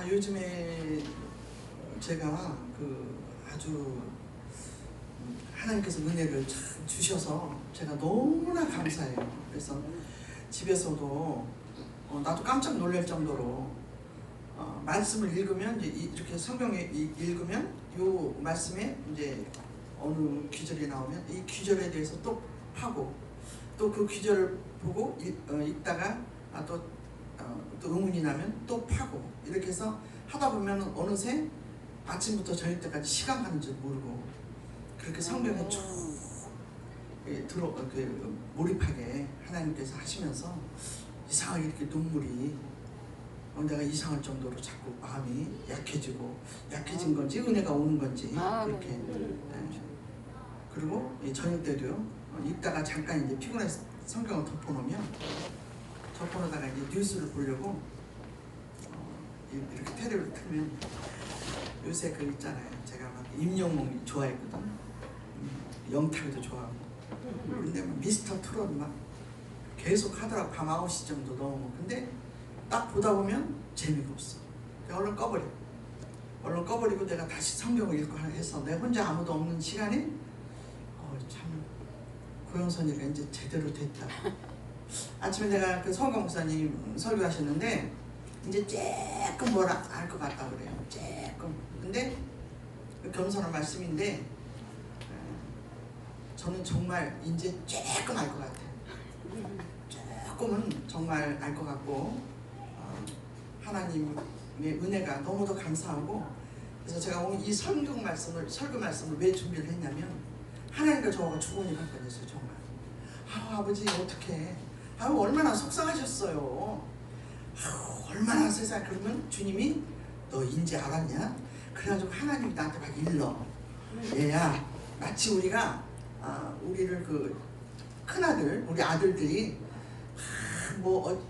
요즘에 제가 아주 하나님께서 은혜를 참 주셔서 제가 너무나 감사해요. 그래서 집에서도 나도 깜짝 놀랄 정도로 말씀을 읽으면 이렇게 성경에 읽으면 요 말씀에 이제 어느 귀절이 나오면 이 귀절에 대해서 또 하고 또 그 귀절을 보고 읽다가 또 의문이 나면 또 파고 이렇게 해서 하다 보면 어느새 아침부터 저녁 때까지 시간 가는 줄 모르고 그렇게 성경에 쭉 몰입하게 하나님께서 하시면서 이상하게 이렇게 눈물이 내가 이상할 정도로 자꾸 마음이 약해진 건지 은혜가 오는 건지 그렇게 그리고 저녁 때도요 읽다가 잠깐 이제 피곤해서 성경을 덮어놓다가 이제 뉴스를 보려고 이렇게 테레비를 틀면 요새 있잖아요. 제가 막 임영웅 좋아했거든. 영탁이도 좋아하고. 근데 미스터 트롯 막 계속 하더라고. 밤 9시 정도 넘어. 근데 딱 보다 보면 재미가 없어. 얼른 꺼버리고 내가 다시 성경을 읽고 해서 내 혼자 아무도 없는 시간에 참 고영선이가 이제 제대로 됐다. 아침에 내가 성경 목사님 설교하셨는데 이제 조금 뭐라 알 것 같다 그래요. 조금. 근데 겸손한 말씀인데 저는 정말 이제 조금 알 것 같아요. 조금은 정말 알 것 같고 하나님의 은혜가 너무도 감사하고 그래서 제가 오늘 이 설교 말씀을 왜 준비를 했냐면 하나님과 저하고 주거니 받거든요. 정말 아버지 어떡해 얼마나 속상하셨어요. 얼마나 세상 그러면 주님이 너 인지 알았냐? 그래가지고 하나님이 나한테 막 일러. 얘야 마치 우리가 우리를 큰아들 우리 아들들이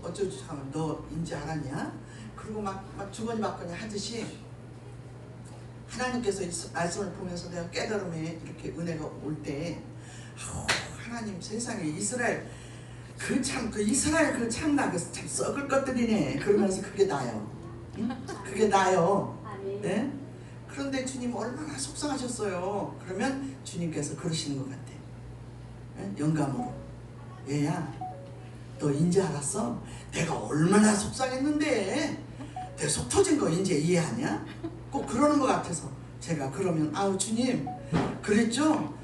어쩌지 너 인지 알았냐? 그리고 막 주거니 받거니 하듯이 하나님께서 이 말씀을 보면서 내가 깨달음에 이렇게 은혜가 올 때 하나님 세상에 이스라엘 이스라엘 참나 참 썩을 것들이네 그러면서 그게 나요. 응? 그게 나요. 네? 그런데 주님 얼마나 속상하셨어요. 그러면 주님께서 그러시는 것 같아. 네? 영감으로 얘야 너 인제 알았어? 내가 얼마나 속상했는데 내 속 터진 거 인제 이해하냐? 꼭 그러는 것 같아서 제가 그러면 주님 그랬죠?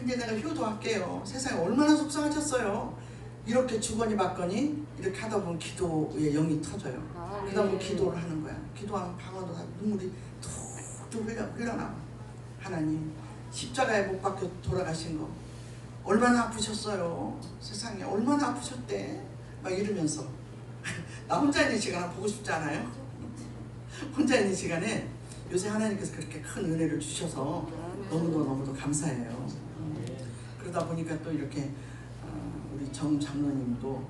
이제 내가 효도할게요. 세상에 얼마나 속상하셨어요. 이렇게 주거니 받거니 이렇게 하다 보면 기도에 영이 터져요. 그 다음에 기도를 하는 거야. 기도하면 방언도 다 눈물이 툭툭 흘러나와. 하나님 십자가에 못 박혀 돌아가신 거 얼마나 아프셨어요. 세상에 얼마나 아프셨대. 막 이러면서 나 혼자 있는 시간을 보고 싶지 않아요? 혼자 있는 시간에 요새 하나님께서 그렇게 큰 은혜를 주셔서 너무도 감사해요. 그러다 보니까 또 이렇게 우리 정 장로님도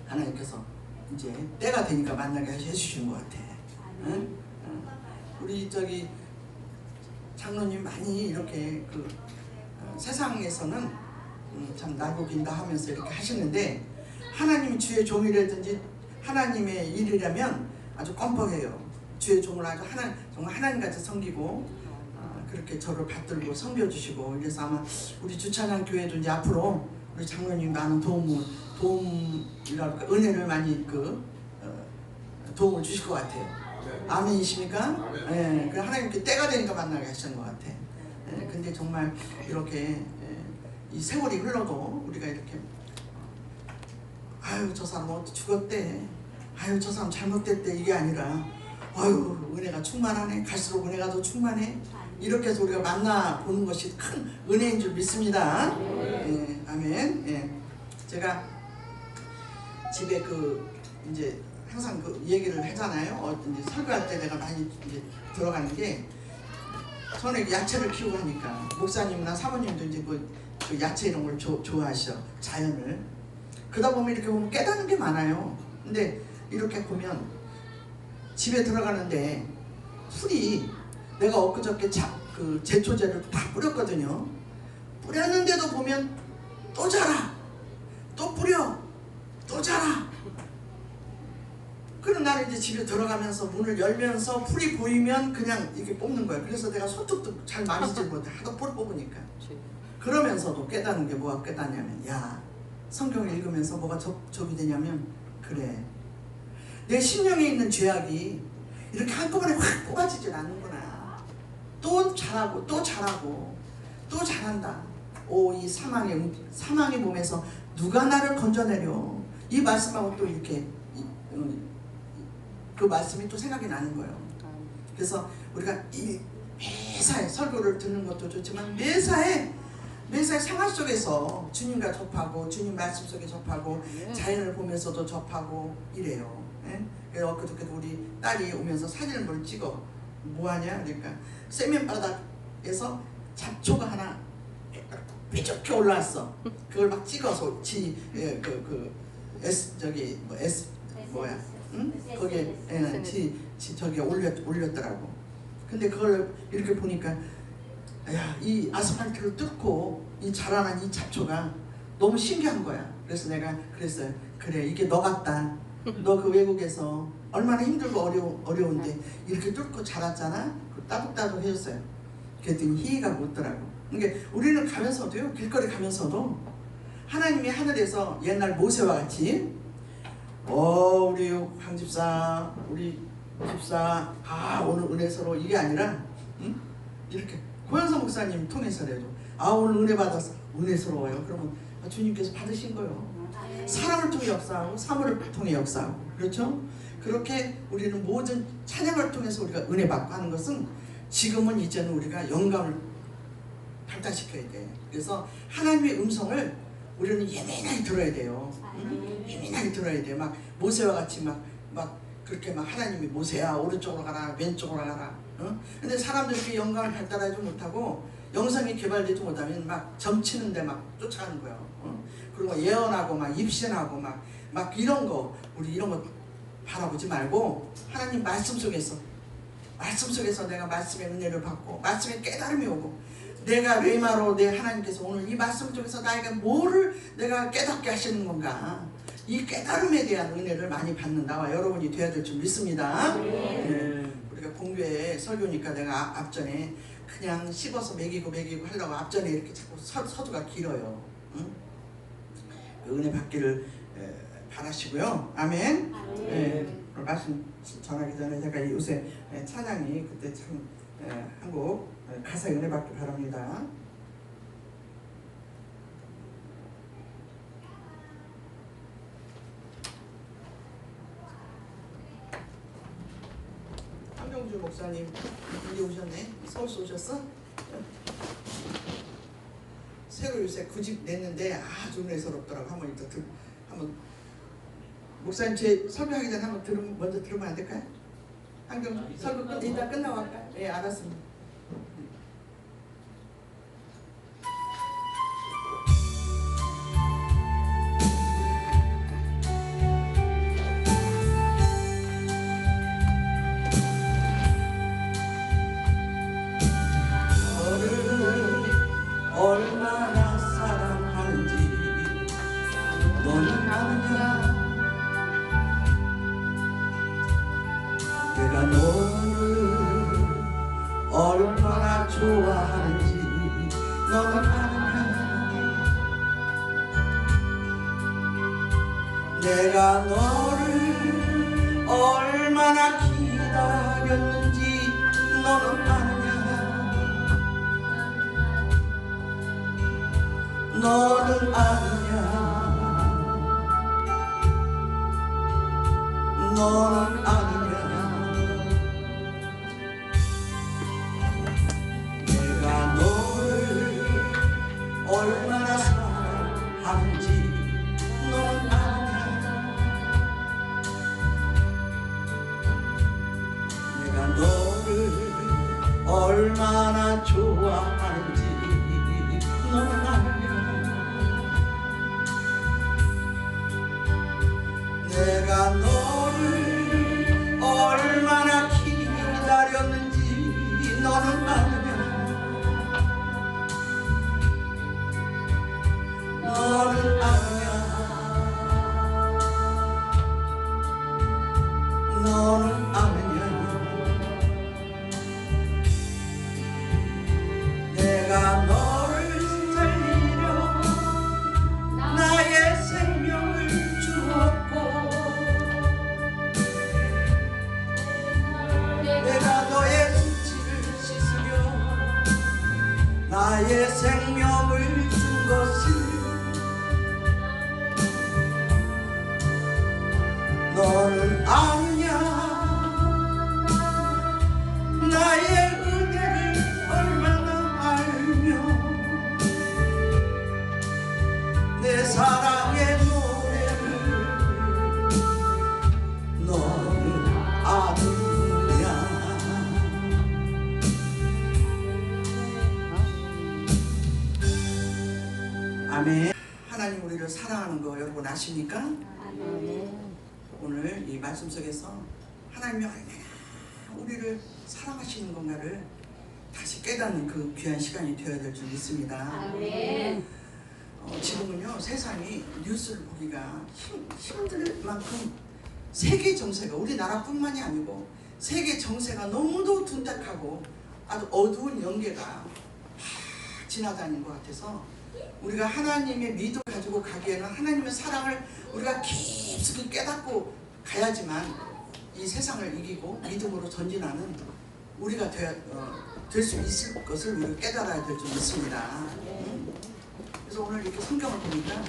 하나님께서 이제 때가 되니까 만나게 해주신 것 같아. 응? 우리 장로님 많이 이렇게 세상에서는 참 나복인다 하면서 이렇게 하시는데 하나님 주의 종이라든지 하나님의 일이라면 아주 껌뻑해요. 주의 종을 아주 정말 하나님같이 섬기고 그렇게 저를 받들고 섬겨주시고 그래서 아마 우리 주차장 교회도 이제 앞으로 우리 장로님 많은 도움이랄까 은혜를 많이 도움을 주실 것 같아요. 아멘이십니까? 네, 하나님께 때가 되니까 만나게 하시는 것 같아. 네, 근데 정말 이렇게 이 세월이 흘러도 우리가 이렇게 저 사람 어떻게 죽었대. 저 사람 잘못됐대. 이게 아니라 은혜가 충만하네. 갈수록 은혜가 더 충만해. 이렇게 해서 우리가 만나보는 것이 큰 은혜인 줄 믿습니다. 예, 아멘. 예. 제가 집에 이제 항상 얘기를 하잖아요. 이제 설교할 때 내가 많이 이제 들어가는 게 저는 야채를 키우고 하니까 목사님이나 사모님도 이제 야채 이런 걸 좋아하셔. 자연을. 그러다 보면 이렇게 보면 깨닫는 게 많아요. 근데 이렇게 보면 집에 들어가는데 풀이 내가 엊그저께 제초제를 다 뿌렸거든요. 뿌렸는데도 보면 또 자라. 또 뿌려. 또 자라. 그럼 나는 이제 집에 들어가면서 문을 열면서 풀이 보이면 그냥 이렇게 뽑는 거야. 그래서 내가 손톱도 잘 만지지 못해. 하도 풀 뽑으니까. 그러면서도 깨닫는 게 뭐가 깨닫냐면, 야, 성경을 읽으면서 뭐가 접이 되냐면, 그래, 내 심령에 있는 죄악이 이렇게 한꺼번에 확 뽑아지질 않는구나. 또 잘하고 또 잘하고 또 잘한다. 오, 이 사망의 몸에서 누가 나를 건져내려. 이 말씀하고 또 이렇게 그 말씀이 또 생각이 나는 거예요. 그래서 우리가 매사에 설교를 듣는 것도 좋지만 매사에 생활 속에서 주님과 접하고 주님 말씀 속에 접하고 자연을 보면서도 접하고 이래요. 예? 그래서 엊그저께도 우리 딸이 오면서 사진을 뭘 찍어. 뭐하냐? 그러니까 세면바닥에서 잡초가 하나 뾰족히 올라왔어. 그걸 막 찍어서 뭐야? 응? 거기에 저기 올렸더라고. 근데 그걸 이렇게 보니까, 야, 이 아스팔트를 뚫고 이 자라난 이 잡초가 너무 신기한 거야. 그래서 내가 그랬어요. 그래, 이게 너 같다. 너 그 외국에서 얼마나 힘들고 어려운데 이렇게 뚫고 자랐잖아. 따뜻따뜻 해줬어요. 그랬더니 희희가 묻더라고. 그러니까 우리는 가면서도요, 길거리 가면서도 하나님이 하늘에서 옛날 모세와 같이 우리 황 집사, 우리 집사, 오늘 은혜서로 이게 아니라, 응? 이렇게 고현석 목사님 통해서라도 오늘 은혜 받아서 은혜스러워요. 그러면 주님께서 받으신 거예요. 사람을 통해 역사하고 사물을 통해 역사하고, 그렇죠? 그렇게 우리는 모든 찬양을 통해서 우리가 은혜 받고 하는 것은, 지금은 이제는 우리가 영감을 발달시켜야 돼. 그래서 하나님의 음성을 우리는 예민하게 들어야 돼요. 응? 예민하게 들어야 돼. 막 모세와 같이 막 그렇게 막 하나님이 모세야 오른쪽으로 가라 왼쪽으로 가라. 근데 사람들이 영감을 발달하지 못하고 영성이 개발되지 못하면 막 점치는데 막 쫓아가는 거예요. 그리고 예언하고 막 입신하고 막 이런 거, 우리 이런 거 바라보지 말고 하나님 말씀 속에서 내가 말씀의 은혜를 받고 말씀의 깨달음이 오고, 내가 레마로 내 하나님께서 오늘 이 말씀 속에서 나에게 뭐를 내가 깨닫게 하시는 건가, 이 깨달음에 대한 은혜를 많이 받는 나와 여러분이 되어야 될 줄 믿습니다. 우리가 공교회 설교니까 내가 앞전에 그냥 씹어서 먹이고 하려고 앞전에 이렇게 자꾸 서두가 길어요. 응? 그 은혜 받기를 바라시고요. 아멘. 말씀 전하기 전에 제가 요새 찬양이 그때 참 한곡 가사에 은혜 받기 바랍니다. 황경주 목사님 이제 오셨네. 서울서 오셨어? 새로 요새 9집 냈는데 아주 은혜스럽더라고. 한번 목사님 제 설교하기 전에 먼저 들으면 안 될까요? 한경 설교 이따 끝나고 할까요? 네, 알았습니다. 얼마나 사랑하는지 너는 아느냐. 내가 너를 얼마나 좋아하는지 너는 아느냐. 내가 너를 얼마나 기다렸는지 너는 아느냐. 너는 아느냐. 너는 아느냐. 내가 너를 얼마나 사랑하는지 너는 아느냐. 내가 너를 얼마나 좋아하는지 너는 아느냐. 내가 너를 얼마나 기다렸는지 너는 아느냐. 너는 아느냐. 너는 아느냐 내가 너를 살리려 나의 생명을 주었고 내가 너의 수치를 씻으려 나의 생명을 준 것을 너는 아느냐 나의 은혜를 얼마나 알며 내 사랑의 노래를 너는 아느냐 아멘. 하나님 우리를 사랑하는 거 여러분 아십니까? 아멘. 오늘 이 말씀 속에서 하나님이 얼마나 우리를 사랑하시는 건가를 다시 깨닫는 그 귀한 시간이 되어야 될 줄 믿습니다. 아멘. 지금은요 세상이 뉴스를 보기가 힘들 만큼 세계 정세가 우리나라뿐만이 아니고 세계 정세가 너무도 둔탁하고 아주 어두운 연계가 지나다니는 것 같아서 우리가 하나님의 믿음 가지고 가기에는 하나님의 사랑을 우리가 깊숙이 깨닫고 가야지만 이 세상을 이기고 믿음으로 전진하는 우리가 될 수 있을 것을 우리가 깨달아야 될 줄 믿습니다. 그래서 오늘 이렇게 성경을 보니까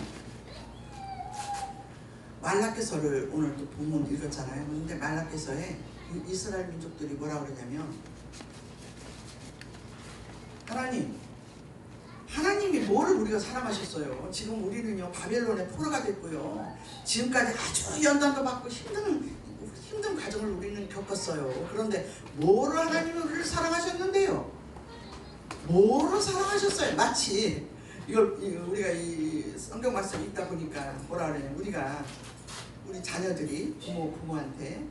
말라기서를 오늘 또 본문 읽었잖아요. 그런데 말라기서에 이스라엘 민족들이 뭐라고 그러냐면 하나님이 뭐를 우리가 사랑하셨어요. 지금 우리는요 바벨론의 포로가 됐고요. 지금까지 아주 연단도 받고 힘든 과정을 우리는 겪었어요. 그런데 뭐를 하나님이 우리를 사랑하셨는데요? 뭐를 사랑하셨어요? 마치 우리가 이 성경 말씀 읽다 보니까 뭐라 그래요? 우리 자녀들이 부모한테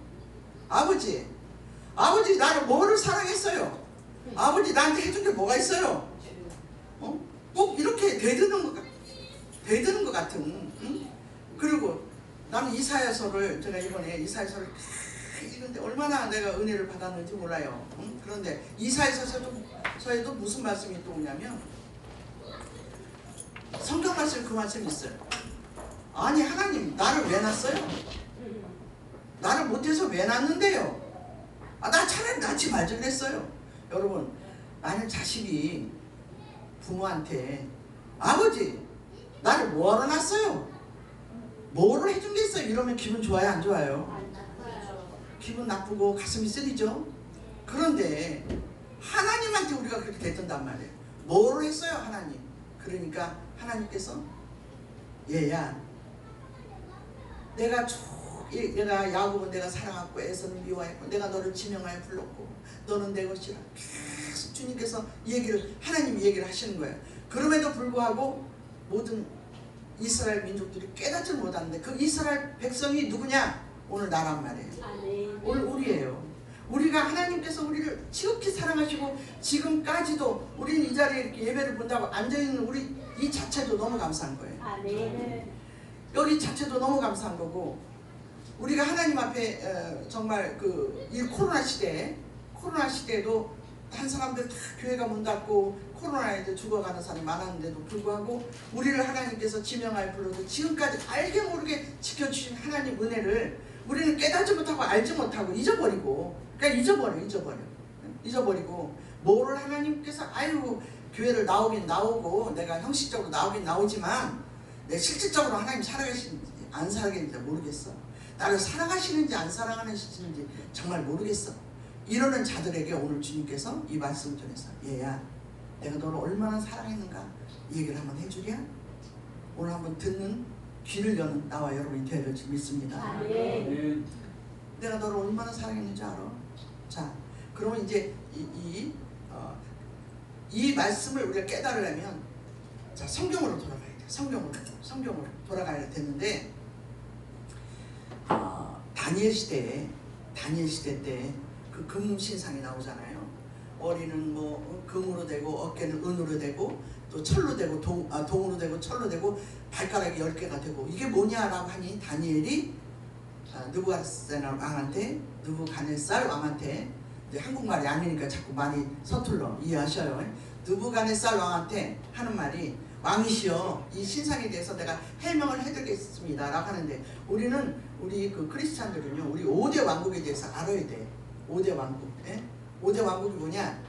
아버지 나를 뭐를 사랑했어요? 아버지 나한테 해준 게 뭐가 있어요? 꼭 이렇게 대드는 것 같은. 그리고 나는 이사야서를 제가 이번에 이사야서를 읽는데 얼마나 내가 은혜를 받았는지 몰라요. 그런데 이사야서에도 무슨 말씀이 또 오냐면 성경 말씀 그 말씀이 있어요. 아니 하나님 나를 왜 낳았어요? 나를 못해서 왜 낳았는데요? 나 차라리 낳지 말자 그랬어요. 여러분 만약 자식이 부모한테 아버지 나를 뭐하러 낳았어요? 뭐를 해준 게 있어요? 이러면 기분 좋아요 안 좋아요? 기분 나쁘고 가슴이 쓰리죠. 그런데 하나님한테 우리가 그렇게 됐던단 말이에요. 뭐를 했어요 하나님? 그러니까 하나님께서 얘야 내가 야곱은 내가 사랑하고 에서는 미워했고 내가 너를 지명하여 불렀고 너는 내 것이라 계속 주님께서 하나님이 얘기를 하시는 거예요. 그럼에도 불구하고 모든 이스라엘 민족들이 깨닫지 못하는데 그 이스라엘 백성이 누구냐? 오늘 나란 말이에요. 오늘 우리예요. 우리가 하나님께서 우리를 지극히 사랑하시고 지금까지도 우리는 이 자리에 이렇게 예배를 본다고 앉아있는 우리 이 자체도 너무 감사한 거예요. 여기 자체도 너무 감사한 거고 우리가 하나님 앞에 정말 이 코로나 시대에도 한 사람들 다 교회가 문 닫고 코로나에 죽어가는 사람이 많았는데도 불구하고 우리를 하나님께서 지명하여 불러서 지금까지 알게 모르게 지켜주신 하나님 은혜를 우리는 깨닫지 못하고 알지 못하고 잊어버리고 잊어버리고 뭐를 하나님께서 교회를 나오긴 나오고 내가 형식적으로 나오긴 나오지만 내 실질적으로 하나님 살아계시는지 안 살아계시는지 모르겠어. 나를 사랑하시는지 안 사랑하시는지 정말 모르겠어. 이러는 자들에게 오늘 주님께서 이 말씀을 통해서 얘야 내가 너를 얼마나 사랑했는가 이 얘기를 한번 해주랴. 오늘 한번 듣는 귀를 여는 나와 여러분이 되어야 될 줄 믿습니다. 내가 너를 얼마나 사랑했는지 알아? 자 그러면 이제 이 말씀을 우리가 깨달으려면 자 성경으로 돌아가야 돼. 성경으로 돌아가야 되는데 다니엘 시대 때 그 금신상이 나오잖아요. 머리는 뭐 금으로 되고 어깨는 은으로 되고 또 철로 되고 동으로 되고 철로 되고 발가락이 10개가 되고 이게 뭐냐라고 하니 다니엘이 느부갓네살 왕한테 이제 한국말이 아니니까 자꾸 많이 서툴러 이해하셔요. 느부갓네살 왕한테 하는 말이 왕이시여 이 신상에 대해서 내가 해명을 해드리겠습니다 라고 하는데 우리 그 크리스찬들은요 우리 5대 왕국에 대해서 알아야 돼. 5대 왕국. 5대 왕국이 뭐냐?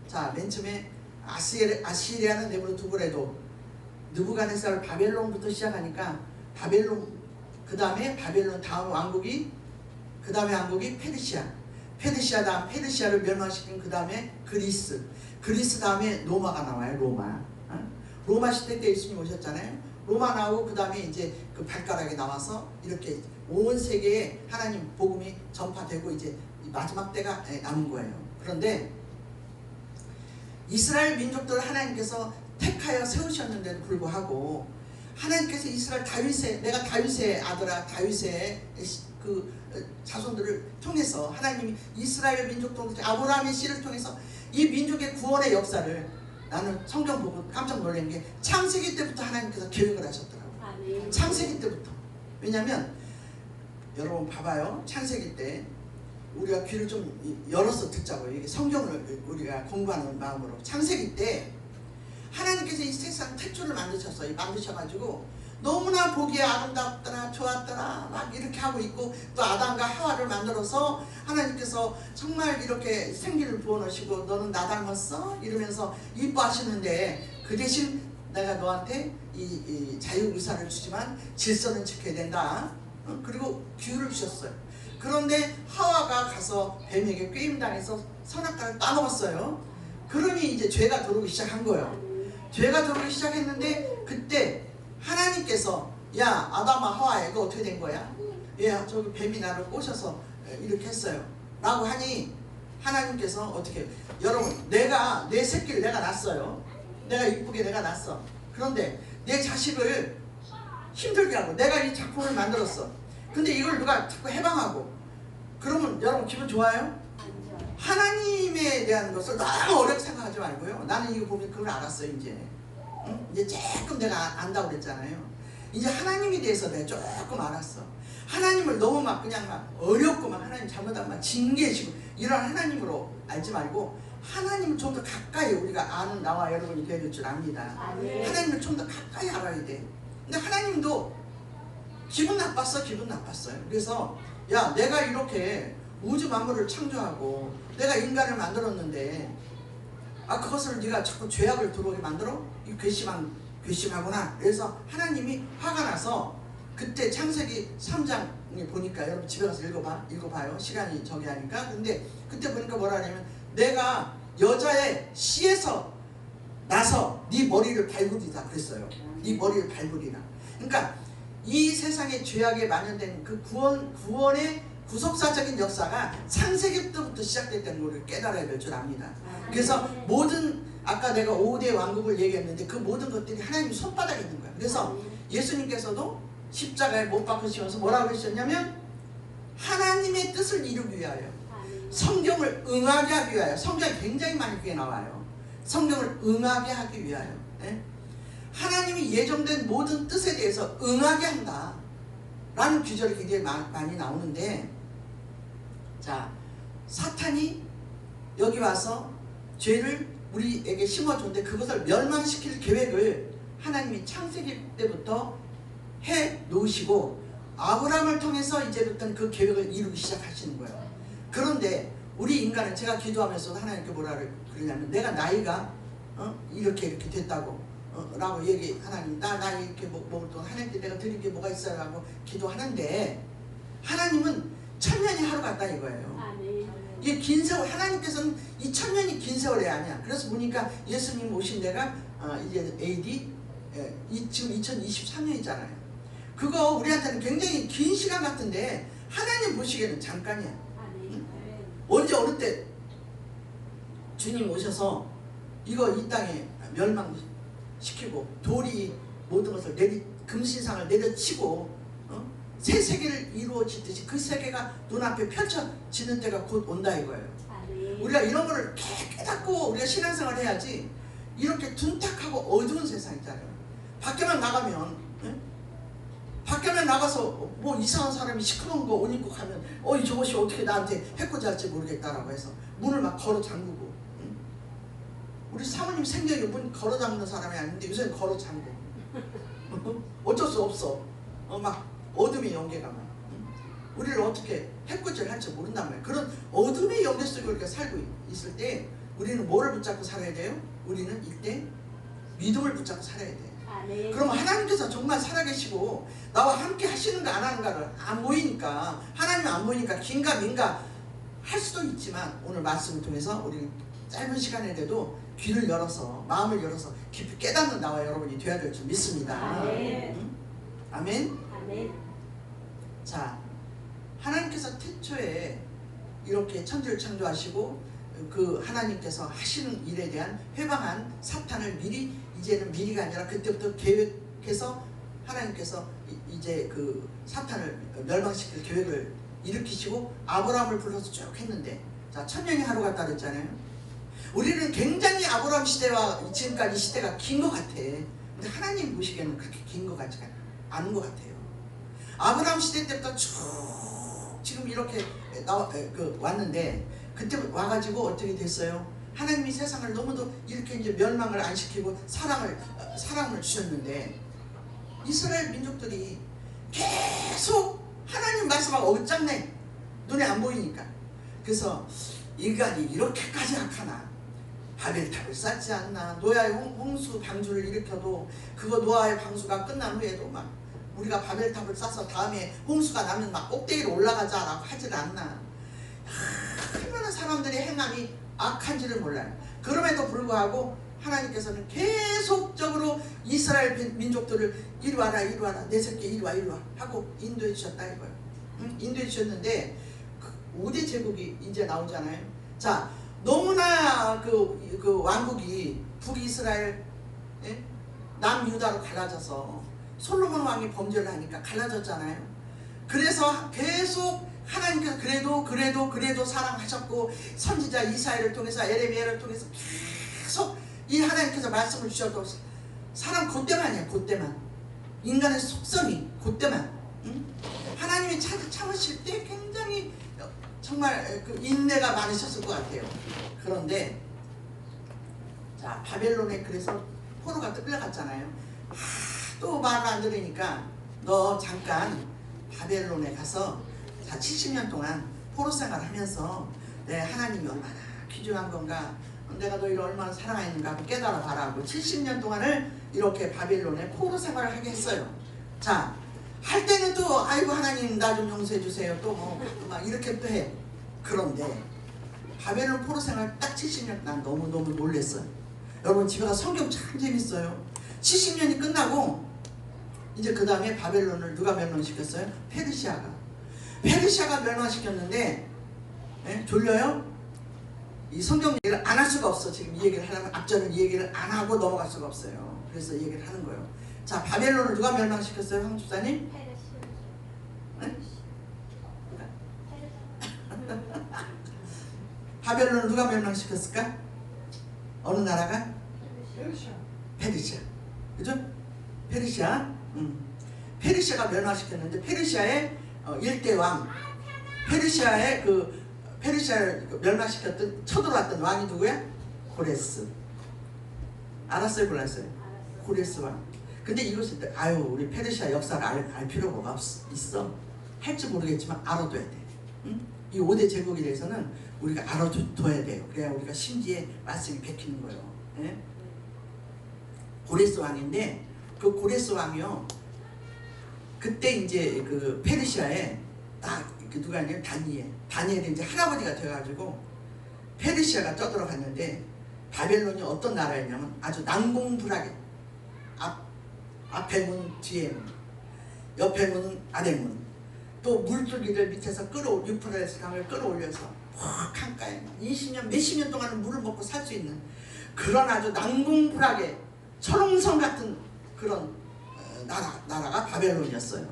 자, 맨 처음에 아시리아는 내버려 두고라도 느부갓네살 바벨론부터 시작하니까 바벨론 그 다음에 바벨론 다음 왕국이 그 다음에 왕국이 페르시아 다음 페르시아를 멸망시킨 그 다음에 그리스 다음에 로마가 나와요. 로마 시대 때 예수님 오셨잖아요. 로마 나오고 그 다음에 이제 그 발가락에 나와서 이렇게 온 세계에 하나님 복음이 전파되고 이제 마지막 때가 남은 거예요. 그런데 이스라엘 민족들을 하나님께서 택하여 세우셨는데도 불구하고 하나님께서 이스라엘 내가 다윗의 아들아 다윗의 그 자손들을 통해서 하나님이 이스라엘 민족들 아브라함의 씨를 통해서 이 민족의 구원의 역사를 나는 성경 보고 깜짝 놀란 게 창세기 때부터 하나님께서 계획을 하셨더라고요. 창세기 때부터. 왜냐하면 여러분 봐봐요. 창세기 때 우리가 귀를 좀 열어서 듣자고요. 이게 성경을 우리가 공부하는 마음으로. 창세기 때 하나님께서 이 세상 태초를 만드셔가지고 너무나 보기에 아름답더라 좋았더라 막 이렇게 하고 있고 또 아담과 하와를 만들어서 하나님께서 정말 이렇게 생기를 부어넣으시고 너는 나 닮았어? 이러면서 이뻐하시는데 그 대신 내가 너한테 이 자유의사를 주지만 질서는 지켜야 된다. 그리고 규율을 주셨어요. 그런데 하와가 가서 뱀에게 꾀임당해서 선악과를 따먹었어요. 그러니 이제 죄가 들어오기 시작한 거예요. 죄가 들어오기 시작했는데 그때 하나님께서 야 아담아 하와야 이거 어떻게 된 거야? 야 저기 뱀이 나를 꼬셔서 이렇게 했어요 라고 하니 하나님께서 어떻게 여러분 내가 내 새끼를 내가 낳았어요. 내가 이쁘게 내가 낳았어. 그런데 내 자식을 힘들게 하고 내가 이 작품을 만들었어. 근데 이걸 누가 자꾸 해방하고 그러면 여러분 기분 좋아요? 하나님에 대한 것을 너무 어렵게 생각하지 말고요. 나는 이거 보면 그걸 알았어요. 이제 조금 내가 안다고 그랬잖아요. 이제 하나님에 대해서 내가 조금 알았어. 하나님을 너무 막 그냥 막 어렵고 막 하나님 잘못하면 막 징계시고 이런 하나님으로 알지 말고 하나님을 좀 더 가까이 우리가 아는 나와 여러분이 되야 될 줄 압니다. 하나님을 좀 더 가까이 알아야 돼. 근데 하나님도 기분 나빴어요. 그래서 야 내가 이렇게 우주 만물을 창조하고 내가 인간을 만들었는데 그것을 네가 자꾸 죄악을 들어오게 만들어? 이 괘씸하구나. 그래서 하나님이 화가 나서 그때 창세기 3장에 보니까 여러분 집에 가서 읽어봐요. 시간이 저기 하니까. 근데 그때 보니까 뭐라 하냐면 내가 여자의 씨에서 나서 네 머리를 밟으리다 그랬어요. 네 머리를 밟으리라. 그러니까 이 세상의 죄악에 만연된 그 구원의 구속사적인 역사가 창세기 때부터 시작됐다는 것을 깨달아야 될 줄 압니다. 그래서 모든 아까 내가 5대 왕국을 얘기했는데 그 모든 것들이 하나님 손바닥에 있는 거예요. 그래서 예수님께서도 십자가에 못 박으시면서 뭐라고 하셨냐면 하나님의 뜻을 이루기 위하여 성경을 응하게 하기 위하여 성경이 굉장히 많이 그게 나와요. 성경을 응하게 하기 위하여 하나님이 예정된 모든 뜻에 대해서 응하게 한다 라는 규절이 굉장히 많이 나오는데 자 사탄이 여기 와서 죄를 우리에게 심어줬는데 그것을 멸망시킬 계획을 하나님이 창세기 때부터 해 놓으시고 아브라함을 통해서 이제부터는 그 계획을 이루기 시작하시는 거예요. 그런데 우리 인간은 제가 기도하면서도 하나님께 뭐라 그러냐면 내가 나이가 이렇게 됐다고 라고 하나님 나 이렇게 먹을 동안 하나님께 내가 드릴 게 뭐가 있어요 라고 기도하는데 하나님은 천년이 하루 같다 이거예요. 이게 긴 세월 하나님께서는 이 천년이 긴 세월이 아니야. 그래서 보니까 예수님 오신 데가 이제 AD 지금 2023년이잖아요. 그거 우리한테는 굉장히 긴 시간 같은데 하나님 보시기에는 잠깐이야. 언제 어느 때 주님 오셔서 이거 이 땅에 멸망시키고 돌이 모든 것을 금신상을 내려치고 새 세계를 이루어지듯이 그 세계가 눈앞에 펼쳐지는 때가 곧 온다 이거예요. 우리가 이런 거를 깨닫고 우리가 신앙생활을 해야지 이렇게 둔탁하고 어두운 세상 있잖아요. 밖에만 나가면 밖에만 나가서 뭐 이상한 사람이 시커먼 거 옷 입고 가면 저것이 어떻게 나한테 해코지 할지 모르겠다라고 해서 문을 막 걸어 잠그고. 응? 우리 사모님 생각에 문 걸어 잠그는 사람이 아닌데 요새는 걸어 잠그. 어쩔 수 없어. 막 어둠의 영계가 막. 응? 우리를 어떻게 해코지를 할지 모른단 말이야. 그런 어둠의 영계 속에 우리가 살고 있을 때 우리는 뭐를 붙잡고 살아야 돼요? 우리는 이때 믿음을 붙잡고 살아야 돼. 네. 그럼 하나님께서 정말 살아계시고 나와 함께 하시는가 안 하는가를 안 보이니까, 하나님 안 보이니까 긴가민가 할 수도 있지만, 오늘 말씀을 통해서 우리 짧은 시간에라도 귀를 열어서 마음을 열어서 깊이 깨닫는 나와 여러분이 되어야 될 줄 믿습니다. 응? 아멘. 아멘. 자, 하나님께서 태초에 이렇게 천지를 창조하시고 그 하나님께서 하시는 일에 대한 회방한 사탄을 미리, 이제는 미리가 아니라 그때부터 계획해서 하나님께서 이제 그 사탄을 멸망시킬 계획을 일으키시고 아브라함을 불러서 쭉 했는데, 자, 천년이 하루 같다 그랬잖아요. 우리는 굉장히 아브라함 시대와 지금까지 시대가 긴 것 같아. 근데 하나님 보시기에는 그렇게 긴 것 같지가 않은 것 같아요. 아브라함 시대 때부터 쭉 지금 이렇게 왔는데, 그때 와가지고 어떻게 됐어요? 하나님이 세상을 너무도 이렇게 이제 멸망을 안 시키고 사랑을 주셨는데, 이스라엘 민족들이 계속 하나님 말씀하고 어긋장네. 눈에 안 보이니까. 그래서 인간이 이렇게까지 악하나? 바벨탑을 쌓지 않나? 노아의 홍수 방주를 일으켜도 그거 노아의 방수가 끝난 후에도 막 우리가 바벨탑을 쌓아서 다음에 홍수가 나면 막 꼭대기로 올라가자라고 하질 않나? 얼마나 사람들의 행함이 악한지를 몰라요. 그럼에도 불구하고 하나님께서는 계속적으로 이스라엘 민족들을 이리 와라 이리 와라, 내 새끼 이리 와 하고 인도해 주셨다 이거예요. 응? 인도해 주셨는데 그 5대 제국이 이제 나오잖아요. 자, 너무나 그 왕국이 북이스라엘, 예? 남유다로 갈라져서 솔로몬 왕이 범죄를 하니까 갈라졌잖아요. 그래서 계속 하나님께서 그래도 사랑하셨고, 선지자 이사야를 통해서 에레미야를 통해서 계속 이 하나님께서 말씀을 주셔도 사람 그때만이야. 그때만 인간의 속성이 그때만. 응? 하나님이 참으실 때 굉장히 정말 그 인내가 많으셨을 것 같아요. 그런데 자, 바벨론에 그래서 포로가 끌려갔잖아요. 또 말을 안 들으니까 너 잠깐 바벨론에 가서 자, 70년 동안 포로 생활하면서 내 하나님이 얼마나 귀중한 건가, 내가 너희를 얼마나 사랑하는가 깨달아 봐라고 70년 동안을 이렇게 바벨론에 포로 생활을 하게 했어요. 자, 할 때는 또 아이고 하나님 나 좀 용서해 주세요 또 뭐 막 이렇게 또 해. 그런데 바벨론 포로 생활 딱 70년 난 너무너무 놀랬어요. 여러분 집에 가서 성경 참 재밌어요. 70년이 끝나고 이제 그 다음에 바벨론을 누가 멸망시켰어요? 페르시아가 멸망시켰는데, 예? 졸려요? 이 성경 얘기를 안 할 수가 없어. 지금 이 얘기를 하려면 앞전은 이 얘기를 안 하고 넘어갈 수가 없어요. 그래서 이 얘기를 하는 거예요. 자, 바벨론을 누가 멸망시켰어요? 황 집사님? 네? 바벨론을 누가 멸망시켰을까? 어느 나라가? 페르시아. 그죠? 페르시아. 페르시아가 멸망시켰는데 페르시아의 일대 왕, 페르시아를 멸망시켰던 쳐들어왔던 왕이 누구야? 고레스. 알았어요, 몰랐어요? 고레스 왕. 근데 이것을 아유 우리 페르시아 역사를 알 필요가 있어. 할지 모르겠지만 알아둬야 돼. 응? 이 5대 제국에 대해서는 우리가 알아둬야 돼요. 그래야 우리가 심지에 말씀이 베끼는 거예요. 예? 고레스 왕인데 그 고레스 왕이요. 그때 이제 그 페르시아에 딱 그 누가 아니에요? 다니엘이 이제 할아버지가 돼가지고 페르시아가 떠들어갔는데 바벨론이 어떤 나라였냐면 아주 난공불락해. 앞에 문, 뒤에 문, 옆에 문, 아래 문, 또 물줄기를 밑에서 유프라테스 강을 끌어올려서 확 강가에 20년 몇십 년 동안 물을 먹고 살 수 있는 그런 아주 난공불락의 철옹성 같은 그런 나라가 바벨론이었어요.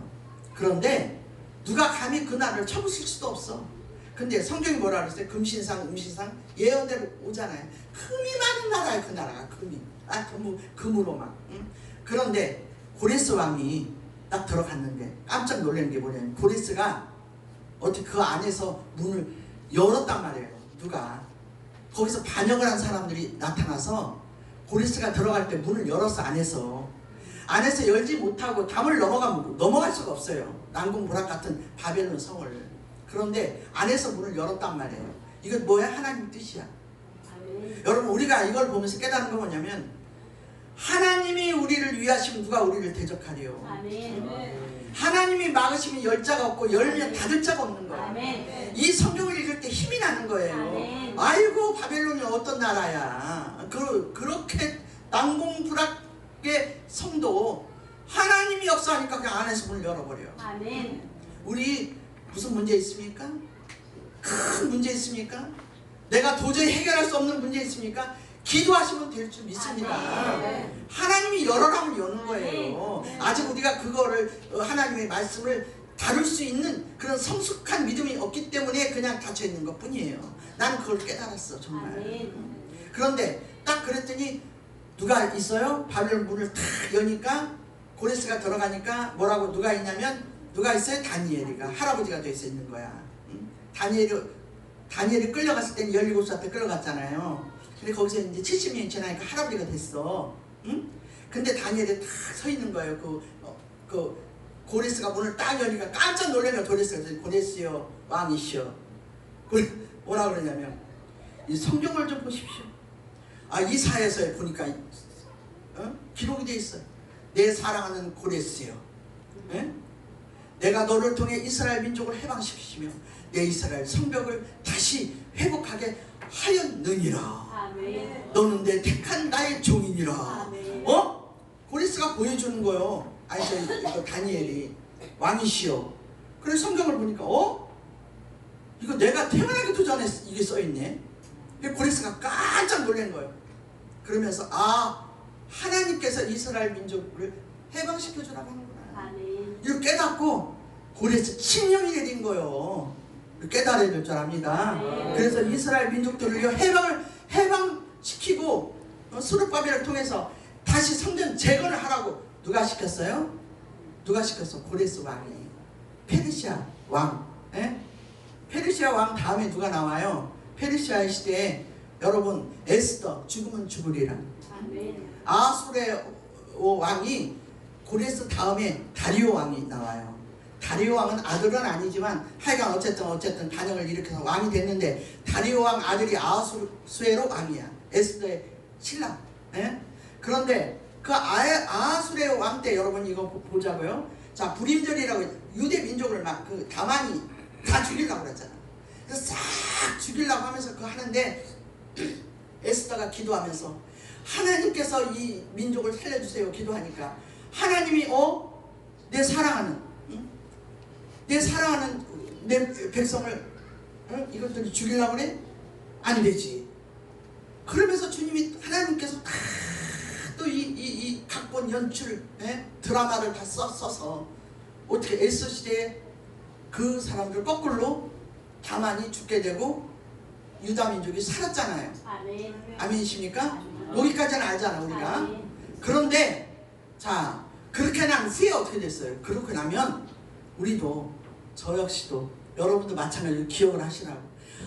그런데 누가 감히 그 나라를 쳐부실 수도 없어. 근데 성경이 뭐라 그랬어요? 금신상, 음신상 예언대로 오잖아요. 금이 많은 나라예요. 그 나라가 금이 금으로 막. 응? 그런데 고레스 왕이 딱 들어갔는데 깜짝 놀란 게 뭐냐면 고레스가 어떻게 그 안에서 문을 열었단 말이에요. 누가 거기서 반역을 한 사람들이 나타나서 고레스가 들어갈 때 문을 열었어. 안에서 열지 못하고 담을 넘어갈 수가 없어요. 난공불락 같은 바벨론 성을. 그런데 안에서 문을 열었단 말이에요. 이건 뭐야? 하나님 뜻이야. 여러분 우리가 이걸 보면서 깨달은 건 뭐냐면 하나님이 우리를 위하시면 누가 우리를 대적하리요. 하나님이 막으시면 열 자가 없고 열면 닫을 자가 없는 거예요. 이 성경을 읽을 때 힘이 나는 거예요. 아이고 바벨론이 어떤 나라야. 그렇게 난공불락의 성도 하나님이 역사하니까 그냥 안에서 문을 열어버려요. 우리 무슨 문제 있습니까? 큰 문제 있습니까? 내가 도저히 해결할 수 없는 문제 있습니까? 기도하시면 될 줄 믿습니다. 하나님이 열어라면 여는 거예요. 아직 우리가 그거를 하나님의 말씀을 다룰 수 있는 그런 성숙한 믿음이 없기 때문에 그냥 닫혀 있는 것 뿐이에요. 나는 그걸 깨달았어 정말. 그런데 딱 그랬더니 누가 있어요? 바벨론 문을 탁 여니까 고레스가 들어가니까 뭐라고 누가 있냐면 누가 있어요? 다니엘이가 할아버지가 돼 있는 거야. 다니엘이 끌려갔을 때는 17살때 끌려갔잖아요. 근데 거기서 이제 70년이 지나니까 할아버지가 됐어. 응? 근데 다니엘이 딱 서 있는 거예요. 그 고레스가 문을 딱 여니까 깜짝 놀래요. 고레스여 왕이시여. 뭐라 그러냐면 이 성경을 좀 보십시오. 이사야서에 보니까 기록이 돼 있어요. 내 사랑하는 고레스여, 내가 너를 통해 이스라엘 민족을 해방시키시며 내 이스라엘 성벽을 다시 회복하게 하였느니라. 너는 내 택한 나의 종이니라. 고레스가 보여주는 거예요. 이거 다니엘이 왕이시여. 그래서 성경을 보니까 이거 내가 태어나기도 전에 이게 써있네. 고레스가 깜짝 놀란 거예요. 그러면서 하나님께서 이스라엘 민족을 해방시켜 주라고 하는구나. 이걸 깨닫고 고레스 칙령이 내린 거예요. 깨달아야 될 줄 압니다. 그래서 이스라엘 민족들을 해방시키고 스룹바벨을 통해서 다시 성전 재건을 하라고 누가 시켰어요? 누가 시켰어? 고레스 왕이. 페르시아 왕. 페르시아 왕 다음에 누가 나와요? 페르시아의 시대에 여러분 에스더 죽으면 죽으리라. 아수르의 왕이 고레스 다음에 다리오 왕이 나와요. 다리오 왕은 아들은 아니지만 하여간 어쨌든 반역을 일으켜서 왕이 됐는데 다리오 왕 아들이 아하수에로 왕이야. 에스더의 신랑. 그런데 그 아하수에로 왕 때 여러분 이거 보자고요. 자, 불임절이라고 유대 민족을 막 그 다만이 다 죽이려고 그랬잖아. 그래서 싹 죽이려고 하면서 그거 하는데 에스더가 기도하면서 하나님께서 이 민족을 살려주세요 기도하니까 하나님이 내 사랑하는 내 백성을 이것들이 죽이려고 그래? 안 되지. 그러면서 주님이 하나님께서 또 이 각본 연출 드라마를 다 써서 어떻게 에스더 시대에 그 사람들 거꾸로 다만이 죽게 되고 유다 민족이 살았잖아요. 아멘이십니까? 여기까지는 알잖아 우리가. 그런데 자 그렇게 난 후에 어떻게 됐어요? 그렇게 나면 우리도 저 역시도 여러분도 마찬가지로 기억을 하시라고.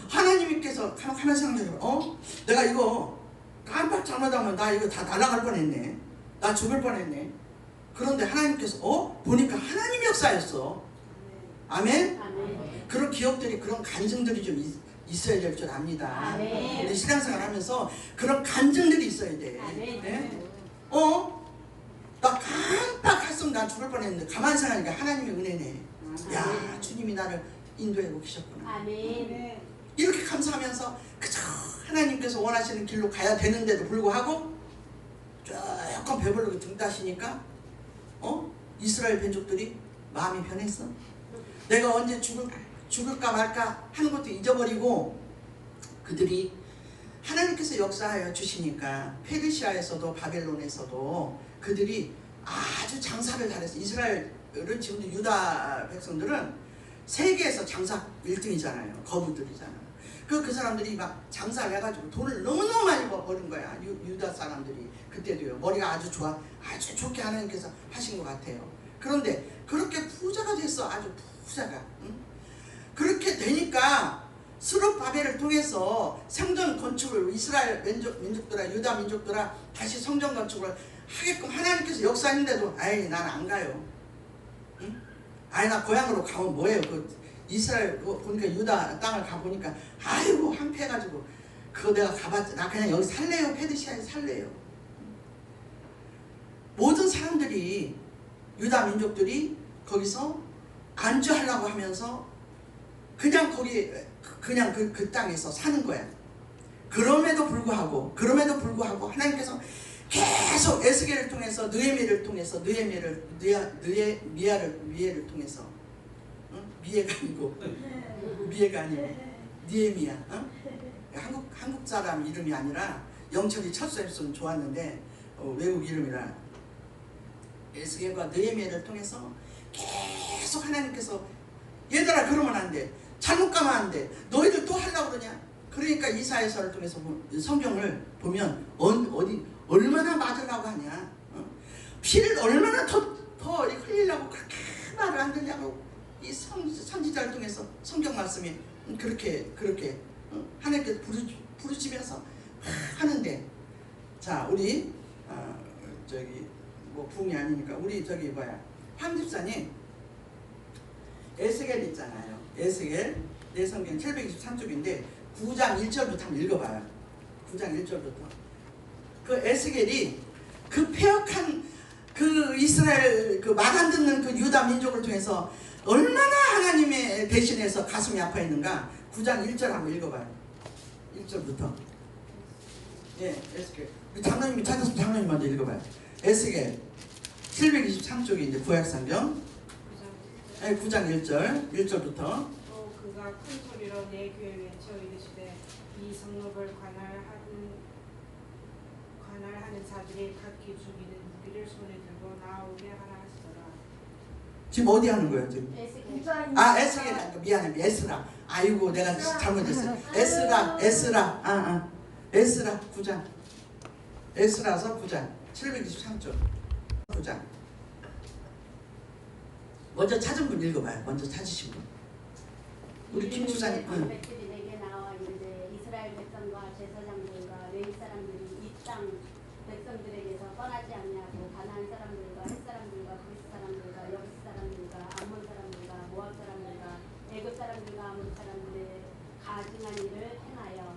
하나님께서 가만 생각해보면 내가 이거 깜빡 잘못하면 나 이거 다 날아갈 뻔했네. 나 죽을 뻔했네. 그런데 하나님께서 보니까 하나님 역사였어. 아멘? 그런 기억들이 그런 간증들이 좀 있어야 될 줄 압니다. 우리 신앙생활 하면서 그런 간증들이 있어야 돼. 나 깜빡 했으면 나 죽을 뻔했는데 가만히 생각하니까 하나님의 은혜네. 야 주님이 나를 인도하고 계셨구나. 이렇게 감사하면서 그저 하나님께서 원하시는 길로 가야 되는데도 불구하고 조금 배부르게 등 따시니까 이스라엘 민족들이 마음이 변했어. 내가 언제 죽을까 말까 하는 것도 잊어버리고 그들이 하나님께서 역사하여 주시니까 페르시아에서도 바벨론에서도 그들이 아주 장사를 잘했어. 이스라엘은 지금도 유다 백성들은 세계에서 장사 1등이잖아요. 거부들이잖아. 그 사람들이 막 장사를 해가지고 돈을 너무너무 많이 버는 거야. 유다 사람들이 그때도요. 머리가 아주 좋게 하나님께서 하신 것 같아요. 그런데 그렇게 부자가 됐어. 아주 부자가. 응? 그렇게 되니까 스룹바벨을 통해서 성전 건축을 이스라엘 민족들아 유다 민족들아 다시 성전 건축을 하게끔 하나님께서 역사했는데도 아이 난 안 가요. 응? 아이 나 고향으로 가면 뭐예요. 그 이스라엘 보니까 유다 땅을 가보니까 아이고 한패해가지고 그거 내가 가봤지. 나 그냥 여기 살래요. 페르시아에 살래요. 모든 사람들이 유다 민족들이 거기서 안주하려고 하면서 그냥 거기 그냥 그 땅에서 사는 거야. 그럼에도 불구하고 하나님께서 계속 에스겔을 통해서 느헤미야를 통해서 미야를 통해서 미에가 아니고 느헤미야. 한국 사람 이름이 아니라 영철이 철수했으면 좋았는데 외국 이름이라 에스겔과 느헤미야를 통해서 계속 하나님께서 얘들아 그러면 안 돼. 잘못 가면 안 돼. 너희들 또 하려고 그러냐? 그러니까 이사야서를 통해서 성경을 보면 어디 얼마나 맞으려고 하냐? 피를 얼마나 더 흘리려고 그렇게 말을 안 듣냐고 이 선지자를 통해서 성경 말씀이 그렇게 하나님께서 부르시면서 하는데 자 우리 저기 뭐 붕이 아니니까 우리 저기 황 집사님 에스겔 있잖아요. 에스겔 내 성경 723쪽인데 9장 1절부터 한번 읽어봐요. 9장 1절부터 그 에스겔이 그 폐역한 그 이스라엘 그 말 안 듣는 그 유다 민족을 통해서 얼마나 하나님의 대신해서 가슴이 아파했는가 9장 1절 한번 읽어봐요. 1절부터 예 에스겔 우리 장로님이 찾아서 장로님 먼저 읽어봐요. 에스겔 723쪽이 구약성경 9장 1절부터 또 그가 큰 소리로 내 귀에 외쳐 이르시되 이 성읍을 관할하는 자들이 각기 죽이는 무기를 손에 들고 나오게 하라 하시더라. 지금 어디 하는 거예요 지금? 에스겔. 아 에스겔이 아니고 미안해 에스라. 아이고 내가 잘못했어요. 에스라 에스라 9장 에스라서 9장 723쪽 9장 먼저 찾은 분 읽어봐요. 먼저 찾으신 분. 우리 김 주사님. 백들이 내게 나와 이르되 이스라엘 백성과 제사장들과 레위 사람들이 이 땅 백성들에게서 떠나지 아니하고 가나안 사람들과 헷 사람들과 그리스 사람들과 여부스 사람들과 암몬 사람들과 모압 사람들과 애굽 사람들과 아몬 사람들의 가증한 일을 행하여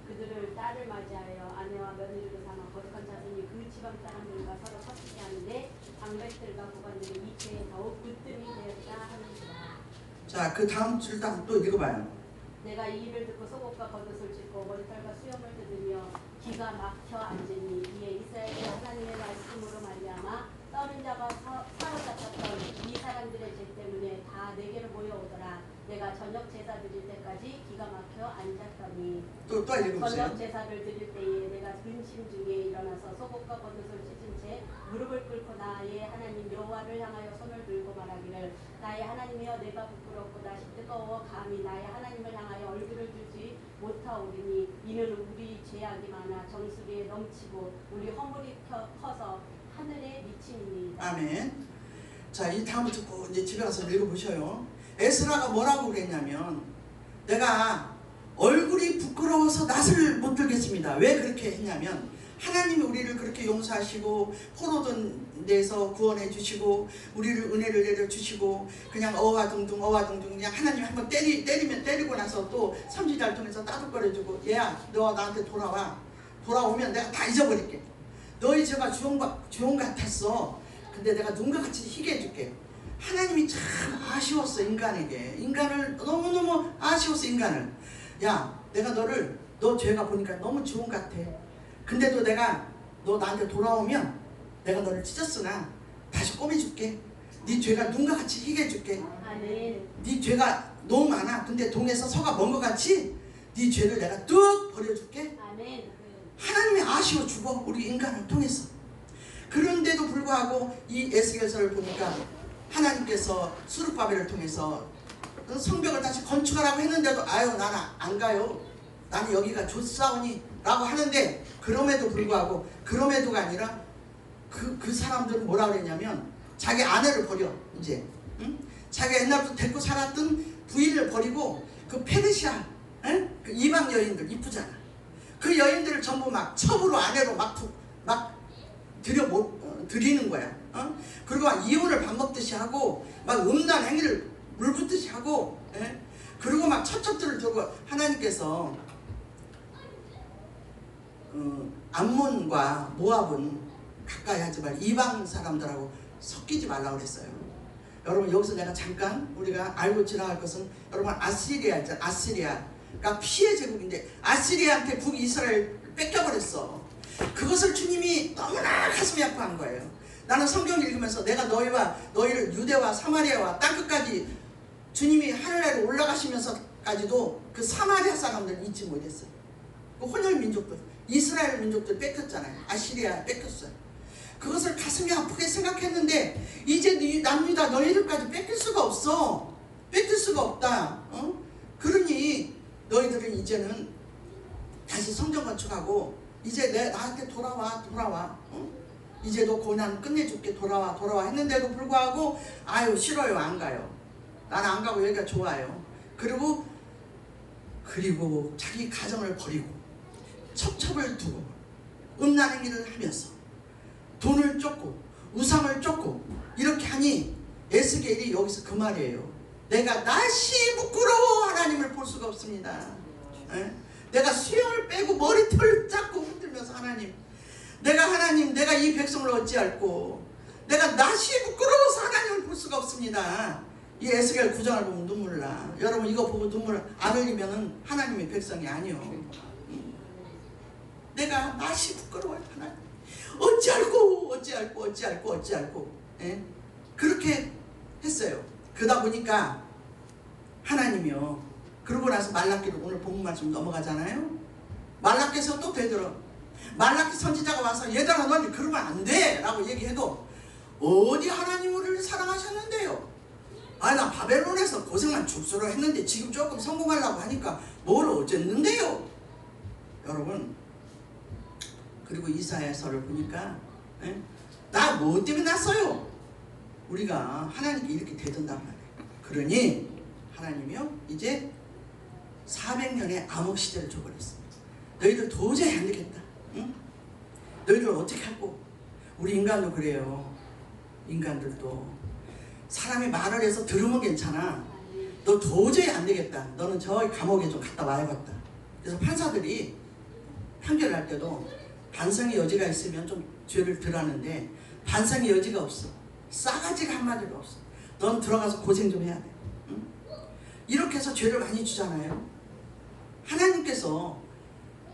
그들을 딸을 맞이하여 아내와 며느리로 삼아 거룩한 자손이 그 지방 사람들과 서로 섞이지 않는데 방백들과 구관들이 이 죄에 더욱 으뜸이 되었다 하는지라. 자, 그 다음 줄 또 읽어봐요. 내가 이 일을 듣고 속옷과 겉옷을 찢고 머리털과 수염을 뜯으며 기가 막혀 앉으니 이에 이스라엘의 하나님의 말씀으로 말미암아 떠는 자가 사로잡혔던 이 사람들의 죄 때문에 다 내게로 모여오더라. 내가 저녁 제사 드릴 때까지 기가 막혀 앉았더니 또 읽어보세요. 저녁 제사를 드릴 때에 내가 근심 중에 일어나서 속옷과 겉옷을 찢은 채 무릎을 꿇고 나의 하나님 여호와를 향하여 손을 들고 말하기를 나의 하나님이여 내가 부끄럽고 다시 뜨거워 감히 나의 하나님을 향하여 얼굴을 들지 못하오리니 이는 우리 죄악이 많아 정수리에 넘치고 우리 허물이 커서 하늘에 미치니이다. 아멘. 자, 이 다음 듣고 이제 집에 가서 읽어보셔요. 에스라가 뭐라고 그랬냐면 내가 얼굴이 부끄러워서 낯을 못 들겠습니다. 왜 그렇게 했냐면 하나님이 우리를 그렇게 용서하시고 포로된 데서 구원해 주시고 우리를 은혜를 내려주시고 그냥 어와둥둥 그냥 하나님 한번 때리면 때리고 나서 또 선지자를 통해서 따뜻거려주고 얘야 너 나한테 돌아오면 내가 다 잊어버릴게. 너희 죄가 주홍 같았어. 근데 내가 눈과 같이 희게 해줄게. 하나님이 참 아쉬웠어. 인간을 너무너무 아쉬웠어. 인간을. 야 내가 너 죄가 보니까 너무 주홍 같아. 근데도 내가 너 나한테 돌아오면 내가 너를 찢었으나 다시 꼬매줄게. 네 죄가 눈과 같이 희게 해줄게. 아멘. 네 죄가 너무 많아. 근데 동에서 서가 먼 것 같이 네 죄를 내가 뚝 버려줄게. 아멘. 하나님이 아쉬워 죽어. 우리 인간을 통해서. 그런데도 불구하고 이 에스겔서를 보니까 하나님께서 스룹바벨을 통해서 성벽을 다시 건축하라고 했는데도 아유 나는 안 가요. 나는 여기가 좋사오니 라고 하는데 그럼에도 불구하고 그럼에도가 아니라 그 사람들은 뭐라 그랬냐면 자기 아내를 버려 이제. 응? 자기가 옛날부터 데리고 살았던 부인을 버리고 그 페르시아 그 이방 여인들 이쁘잖아. 그 여인들을 전부 막 첩으로 아내로 막 들이는 거야. 그리고 막 이혼을 밥 먹듯이 하고 막 음란 행위를 물붓듯이 하고 그리고 막 첩첩들을 두고 하나님께서 암몬과 모압은 가까이 하지 말고 이방 사람들하고 섞이지 말라고 그랬어요. 여러분 여기서 내가 잠깐 우리가 알고 지나갈 것은 여러분 아시리아 있잖아. 아시리아가 피해 제국인데 아시리아한테 북이스라엘 뺏겨버렸어. 그것을 주님이 너무나 가슴이 아파한 거예요. 나는 성경을 읽으면서 내가 너희를 유대와 사마리아와 땅끝까지 주님이 하늘나라에 올라가시면서까지도 그 사마리아 사람들을 잊지 못했어요. 그 혼혈 민족들 이스라엘 민족들 뺏겼잖아요. 아시리아 뺏겼어요. 그것을 가슴이 아프게 생각했는데 이제 남유다 너희들까지 뺏길 수가 없어. 뺏길 수가 없다. 그러니 너희들은 이제는 다시 성전 건축하고 이제 나한테 돌아와. 이제 너 고난 끝내줄게. 돌아와 했는데도 불구하고 아유 싫어요. 안 가요. 나는 안 가고 여기가 좋아요. 그리고 자기 가정을 버리고 첩첩을 두고 음란 행위를 하면서 돈을 쫓고 우상을 쫓고 이렇게 하니 에스겔이 여기서 그 말이에요. 내가 낯이 부끄러워 하나님을 볼 수가 없습니다. 내가 수염을 빼고 머리털을 잡고 흔들면서 내가 이 백성을 어찌할꼬 내가 낯이 부끄러워서 하나님을 볼 수가 없습니다. 이 에스겔 9장을 보면 눈물 나. 여러분 이거 보고 눈물 안 흘리면 하나님의 백성이 아니요. 내가 낯이 부끄러워요. 하나님 어찌할꼬 그렇게 했어요. 그러다 보니까 하나님이요. 그러고 나서 말라기로 오늘 본문 말씀 넘어가잖아요. 말라기에서 또 되더러 말라기 선지자가 와서 얘들아 너는 그러면 안 돼 라고 얘기해도 어디 하나님 우리를 사랑하셨는데요. 나 바벨론에서 고생만 죽수로 했는데 지금 조금 성공하려고 하니까 뭘 어쨌는데요. 여러분 그리고 이사야서를 보니까 나 뭐 때문에 났어요. 우리가 하나님께 이렇게 대든단 말이에요. 그러니 하나님이요 이제 400년의 암흑시대를 줘버렸습니다. 너희들 도저히 안 되겠다. 응? 너희들 어떻게 하고. 우리 인간도 그래요. 인간들도 사람이 말을 해서 들으면 괜찮아. 너 도저히 안 되겠다. 너는 저 감옥에 좀 갔다 와야겠다. 그래서 판사들이 판결을 할 때도 반성의 여지가 있으면 좀 죄를 덜하는데 반성의 여지가 없어. 싸가지가 한마디도 없어. 넌 들어가서 고생 좀 해야 돼. 응? 이렇게 해서 죄를 많이 주잖아요. 하나님께서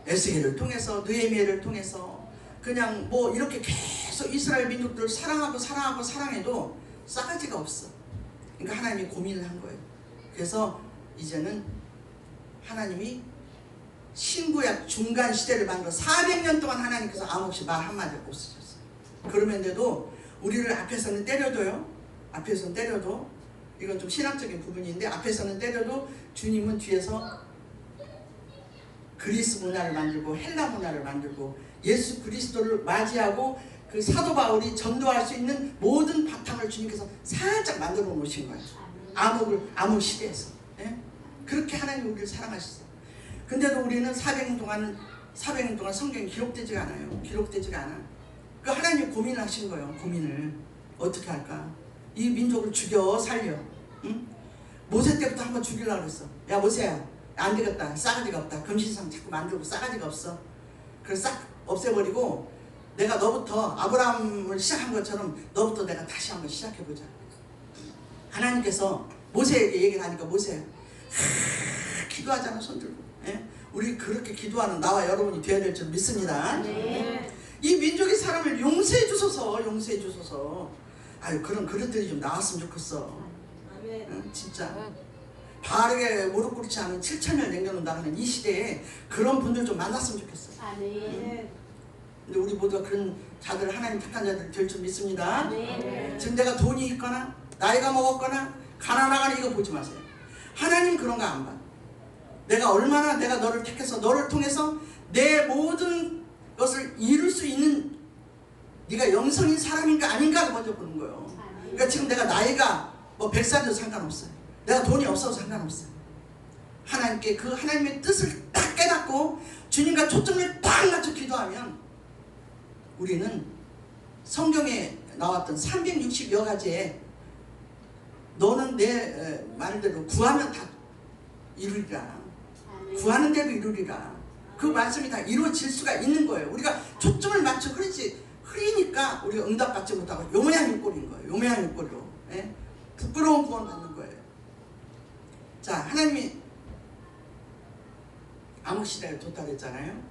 에스겔을 통해서 느헤미야를 통해서 그냥 뭐 이렇게 계속 이스라엘 민족들을 사랑해도 싸가지가 없어. 그러니까 하나님이 고민을 한 거예요. 그래서 이제는 하나님이 신구약 중간 시대를 만들어 400년 동안 하나님께서 아무 없이 말 한마디 없으셨어요. 그러면서도 우리를 앞에서는 때려도요. 앞에서는 때려도 이건 좀 신학적인 부분인데 앞에서는 때려도 주님은 뒤에서 그리스 문화를 만들고 헬라 문화를 만들고 예수 그리스도를 맞이하고 그 사도 바울이 전도할 수 있는 모든 바탕을 주님께서 살짝 만들어 놓으신 거예요. 암흑 시대에서. 그렇게 하나님 우리를 사랑하셨어요. 근데도 우리는 400년 동안 성경이 기록되지가 않아요. 기록되지가 않아. 그 하나님 고민을 하신 거예요. 고민을 어떻게 할까? 이 민족을 죽여 살려. 응? 모세 때부터 한번 죽이려고 그랬어. 야 모세야 안 되겠다. 싸가지가 없다. 금신상 자꾸 만들고 싸가지가 없어. 그래서 싹 없애버리고 내가 너부터 아브라함을 시작한 것처럼 너부터 내가 다시 한번 시작해보자. 하나님께서 모세에게 얘기를 하니까 모세 기도하잖아 손 들고. 우리 그렇게 기도하는 나와 여러분이 되어야 될 줄 믿습니다. 네. 이 민족의 사람을 용서해 주소서. 아유 그런 그릇들이 좀 나왔으면 좋겠어. 진짜 바르게 무릎 꿇지 않은 7,000년 남겨놓는다 하는 이 시대에 그런 분들 좀 만났으면 좋겠어. 아멘. 근데 우리 모두가 그런 자들 하나님 택한 자들 될 줄 믿습니다. 아멘. 지금 내가 돈이 있거나 나이가 먹었거나 가난하거나 이거 보지 마세요. 하나님 그런 거 안 봐. 내가 얼마나 내가 너를 택해서 너를 통해서 내 모든 것을 이룰 수 있는 네가 영성인 사람인가 아닌가를 먼저 보는 거예요. 그러니까 지금 내가 나이가 뭐 100살도 상관없어요. 내가 돈이 없어도 상관없어요. 하나님께 그 하나님의 뜻을 딱 깨닫고 주님과 초점을 딱 맞춰 기도하면 우리는 성경에 나왔던 360여 가지에 너는 내 말대로 구하면 다 이루리라. 구하는 대로 이루리라. 그 말씀이 다 이루어질 수가 있는 거예요. 우리가 초점을 맞춰 흐리니까 우리가 응답받지 못하고 요 모양 요 꼴인 거예요. 요 모양 요 꼴로. 예? 부끄러운 구원 받는 거예요. 자, 하나님이 암흑 시대를 줬다 그랬잖아요.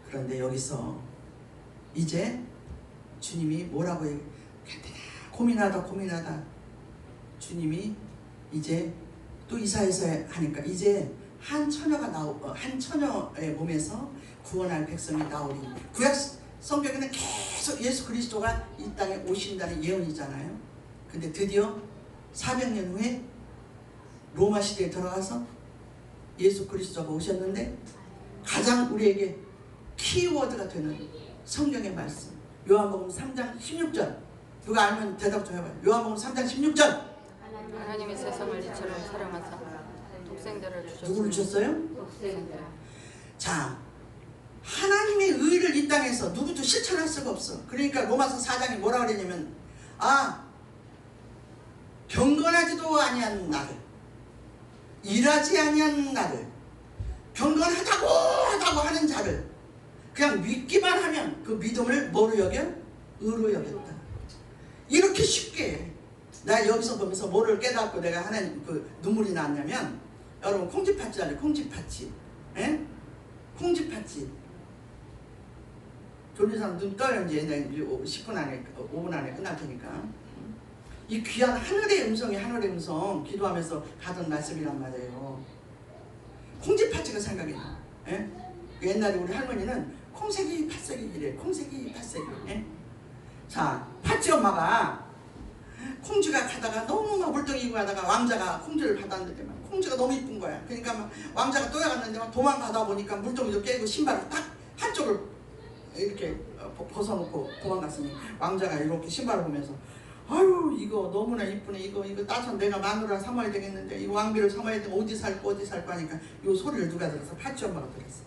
그런데 여기서 이제 주님이 뭐라고 고민하다 주님이 이제 또 이사야서 하니까 이제 한 처녀의 몸에서 구원할 백성이 나오리. 구약 성경에는 계속 예수 그리스도가 이 땅에 오신다는 예언이잖아요. 근데 드디어 400년 후에 로마 시대에 들어가서 예수 그리스도가 오셨는데 가장 우리에게 키워드가 되는 성경의 말씀 요한복음 3장 16절 누가 알면 대답 좀 해봐요. 요한복음 3장 16절 하나님이 세상을 이처럼 사랑하사 독생자를 주셨습니다. 누구를 주셨어요? 독생자. 자, 하나님의 의를 이 땅에서 누구도 실천할 수가 없어. 그러니까 로마서 4장에 뭐라 그랬냐면 경건하지도 아니한 나를 일하지 아니한 나를 경건하다고 하는 자를 그냥 믿기만 하면 그 믿음을 뭐로 여겨? 의로 여겼다. 이렇게 쉽게 나 여기서 보면서 뭐를 깨닫고 내가 하나님 그 눈물이 났냐면 여러분 콩쥐팥쥐 알아요? 콩쥐팥쥐. 예? 콩쥐팥쥐. 졸린 사람 눈 떠요. 이제 10분 안에 5분 안에 끝날 테니까. 이 귀한 하늘의 음성 기도하면서 가던 말씀이란 말이에요. 콩쥐팥쥐가 생각이 나. 예? 옛날에 우리 할머니는 콩새기 팥새기 이래. 콩새기 팥새기. 예? 자, 팥쥐 엄마가 콩쥐가 가다가 너무 막 물덩이고 가다가 왕자가 콩쥐를 받았는데 막 콩쥐가 너무 이쁜 거야. 그러니까 막 왕자가 떠나갔는데 막 도망가다 보니까 물덩이도 깨고 신발을 딱 한쪽을 이렇게 벗어놓고 도망갔으니 왕자가 이렇게 신발을 보면서 아유 이거 너무나 이쁘네. 이거 따서 내가 마누라 삼아야 되겠는데 이 왕비를 삼아야 되고 어디 살고 하니까 이 소리를 누가 들었어? 팥쥐 엄마가 들었어.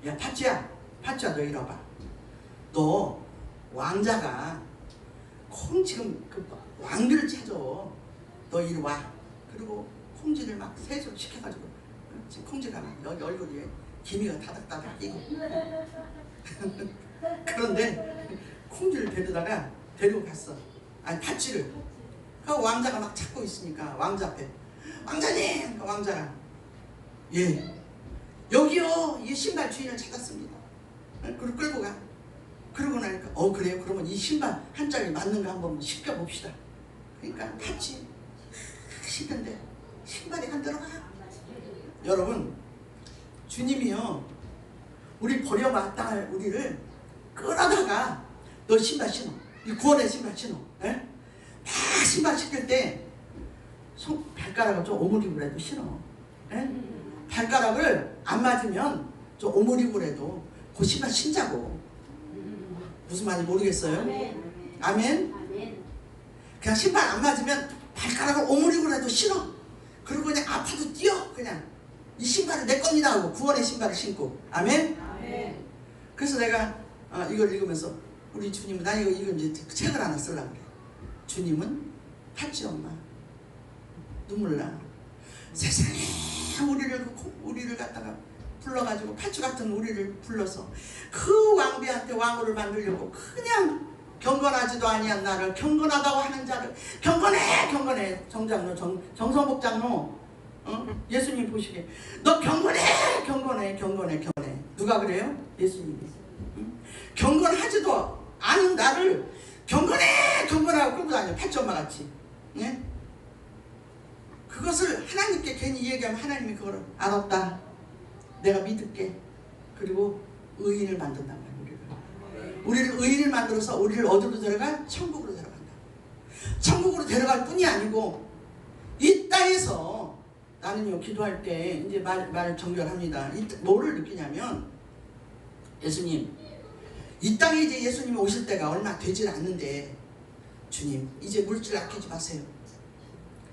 야 팥쥐야 너 이리 와봐. 너 왕자가 지금 그 왕비를 찾아. 너 이리 와. 그리고 콩쥐를 막 세수를 시켜가지고 지금 콩쥐가 막 여기 얼굴에 기미가 다닥다닥 끼고 그런데 콩쥐를 데리고 갔어. 아니 팥쥐를. 그 왕자가 막 찾고 있으니까 왕자 앞에 왕자님! 그 왕자가 예 여기요 이 신발 주인을 찾았습니다. 그리고 끌고 가. 그러고 나니까 그래요? 그러면 이 신발 한 짝이 맞는가 한번 시켜봅시다. 그러니까 팥쥐 신는데 신발이 안 들어가. 여러분 주님이요 우리 버려마땅 할 우리를 끌어다가 너 신발 신어. 이 구원의 신발 신어. 예? 막 신발 신길 때 발가락을 좀 오므리고라도 신어. 예? 발가락을 안 맞으면 좀 오므리고라도 그 신발 신자고. 무슨 말인지 모르겠어요? 아멘. 아멘? 아멘. 그냥 신발 안 맞으면 발가락을 오므리고라도 신어. 그리고 그냥 아파도 뛰어. 그냥 이 신발은 내 겁니다 하고 구원의 신발을 신고. 아멘? 아멘. 그래서 내가 이걸 읽으면서 우리 주님은 나 이거 이제 책을 하나 쓰려고 그래. 주님은 팥쥐 엄마 눈물 나. 세상에 우리를 갖다가 불러가지고 팥쥐 같은 우리를 불러서 그 왕비한테 왕후를 만들려고 그냥 경건하지도 아니한 나를 경건하다고 하는 자를 경건해 정장로 정성복 장로 예수님 보시기에 너 경건해 누가 그래요? 예수님이. 경건하지도 않은 나를 경건하고 끌고 다녀. 팥쥐 엄마 같이. 네? 그것을 하나님께 괜히 얘기하면 하나님이 그걸 알았다. 내가 믿을게. 그리고 의인을 만든단 말이야. 우리를 의인을 만들어서 우리를 어디로 데려가? 천국으로 데려간다. 천국으로 데려갈 뿐이 아니고 이 땅에서 나는요 기도할 때 이제 말 정결합니다. 뭐를 느끼냐면 예수님 이 땅에 이제 예수님이 오실 때가 얼마 되질 않는데 주님 이제 물질 아끼지 마세요.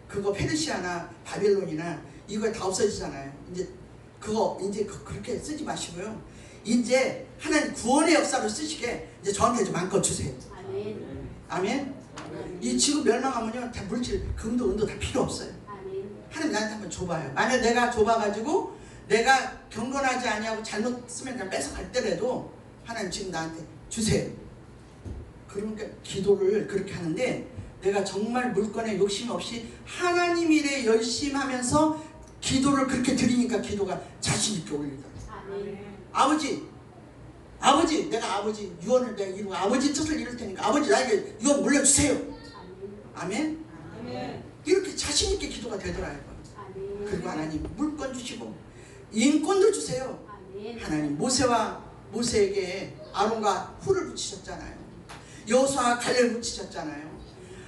그거 페르시아나 바벨론이나 이거 다 없어지잖아요. 이제 그거 이제 그렇게 쓰지 마시고요. 이제 하나님 구원의 역사로 쓰시게 이제 저한테 좀 마음껏 주세요. 아멘. 아멘. 이 지구 멸망하면요 다 물질 금도 은도 다 필요 없어요. 아멘. 하나님 나한테 한번 줘봐요. 만약 내가 줘봐가지고 내가 경건하지 아니하고 잘못 쓰면 그냥 뺏어갈 때라도 하나님 지금 나한테 주세요. 그러니까 기도를 그렇게 하는데 내가 정말 물건에 욕심 없이 하나님 일에 열심히 하면서 기도를 그렇게 드리니까 기도가 자신 있게 올리더라고요. 아멘. 아버지 내가 아버지 유언을 내가 이루고 아버지 뜻을 이룰 테니까 아버지 나에게 유언 물려주세요. 아멘. 아멘. 이렇게 자신 있게 기도가 되더라고요. 아멘. 그리고 하나님 물건 주시고 인권도 주세요. 아멘. 하나님 모세에게 아론과 훌을 붙이셨잖아요. 여호수아와 갈렙을 붙이셨잖아요.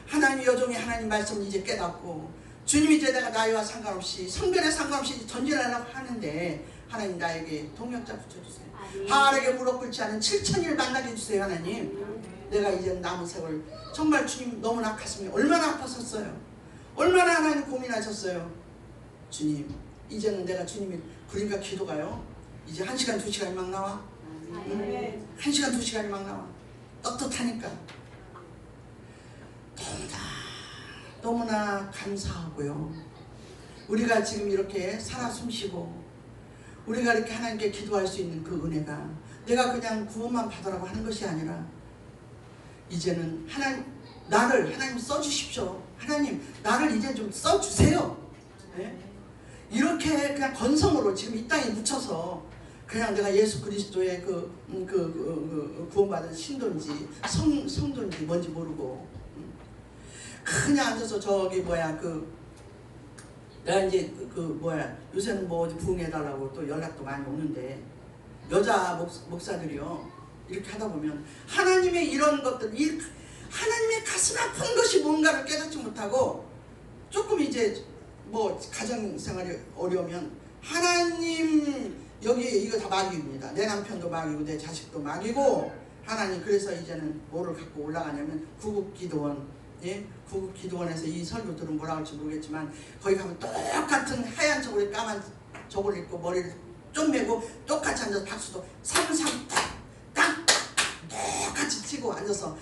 하나님 여종이 하나님 말씀 이제 깨닫고 주님 이제 내가 나이와 상관없이 성별에 상관없이 전진하려고 하는데 하나님 나에게 동역자 붙여주세요. 바알에게 무릎 꿇지 않은 7,000일 만나게 해주세요. 하나님 내가 이제 남은 세월 정말 주님 너무나 가슴이 얼마나 아팠었어요. 얼마나 하나님 고민하셨어요. 주님 이제는 내가 주님이 그러니까 기도가요 이제 1시간 2시간이 막 나와. 아멘. 1시간 2시간이 막 나와. 떳떳하니까 너무나 감사하고요. 우리가 지금 이렇게 살아 숨쉬고 우리가 이렇게 하나님께 기도할 수 있는 그 은혜가 내가 그냥 구원만 받으라고 하는 것이 아니라 이제는 하나님 써주십시오. 하나님 나를 이제 좀 써주세요. 네? 이렇게 그냥 건성으로 지금 이 땅에 묻혀서 그냥 내가 예수 그리스도의 구원받은 신도인지 성도인지 뭔지 모르고 그냥 앉아서 저기 내가 이제 요새는 뭐 어디 부흥해달라고 또 연락도 많이 오는데 여자 목사들이요 이렇게 하다 보면 하나님의 이런 것들 하나님의 가슴 아픈 것이 뭔가를 깨닫지 못하고 조금 이제 뭐 가정생활이 어려우면 하나님 여기 이거 다 마귀입니다. 내 남편도 마귀고 내 자식도 마귀고 하나님 그래서 이제는 뭐를 갖고 올라가냐면 구국기도원 구국기도원에서 이 설교 들으면 뭐라 할지 모르겠지만 거기 가면 똑같은 하얀 저고리 까만 저고리 입고 머리를 좀 메고 똑같이 앉아서 박수도 사분사분 딱 똑같이 치고 앉아서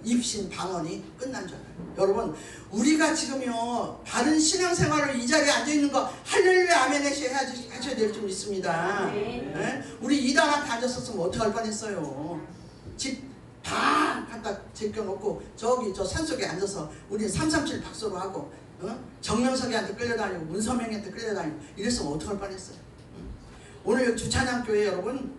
입신 방언이 끝난 줄 알아요. 여러분 우리가 지금요 바른 신앙생활을 이 자리에 앉아있는 거 할렐루야 아멘 하셔야 될 줄 믿습니다. 우리 이단 앞에 앉았었으면 어떡할 뻔했어요. 집 다 갖다 제껴놓고 저기 저 산속에 앉아서 우리 337 박수로 하고 정명석이한테 끌려다니고 문서명한테 끌려다니고 이랬으면 어떡할 뻔했어요. 오늘 주찬양교회 여러분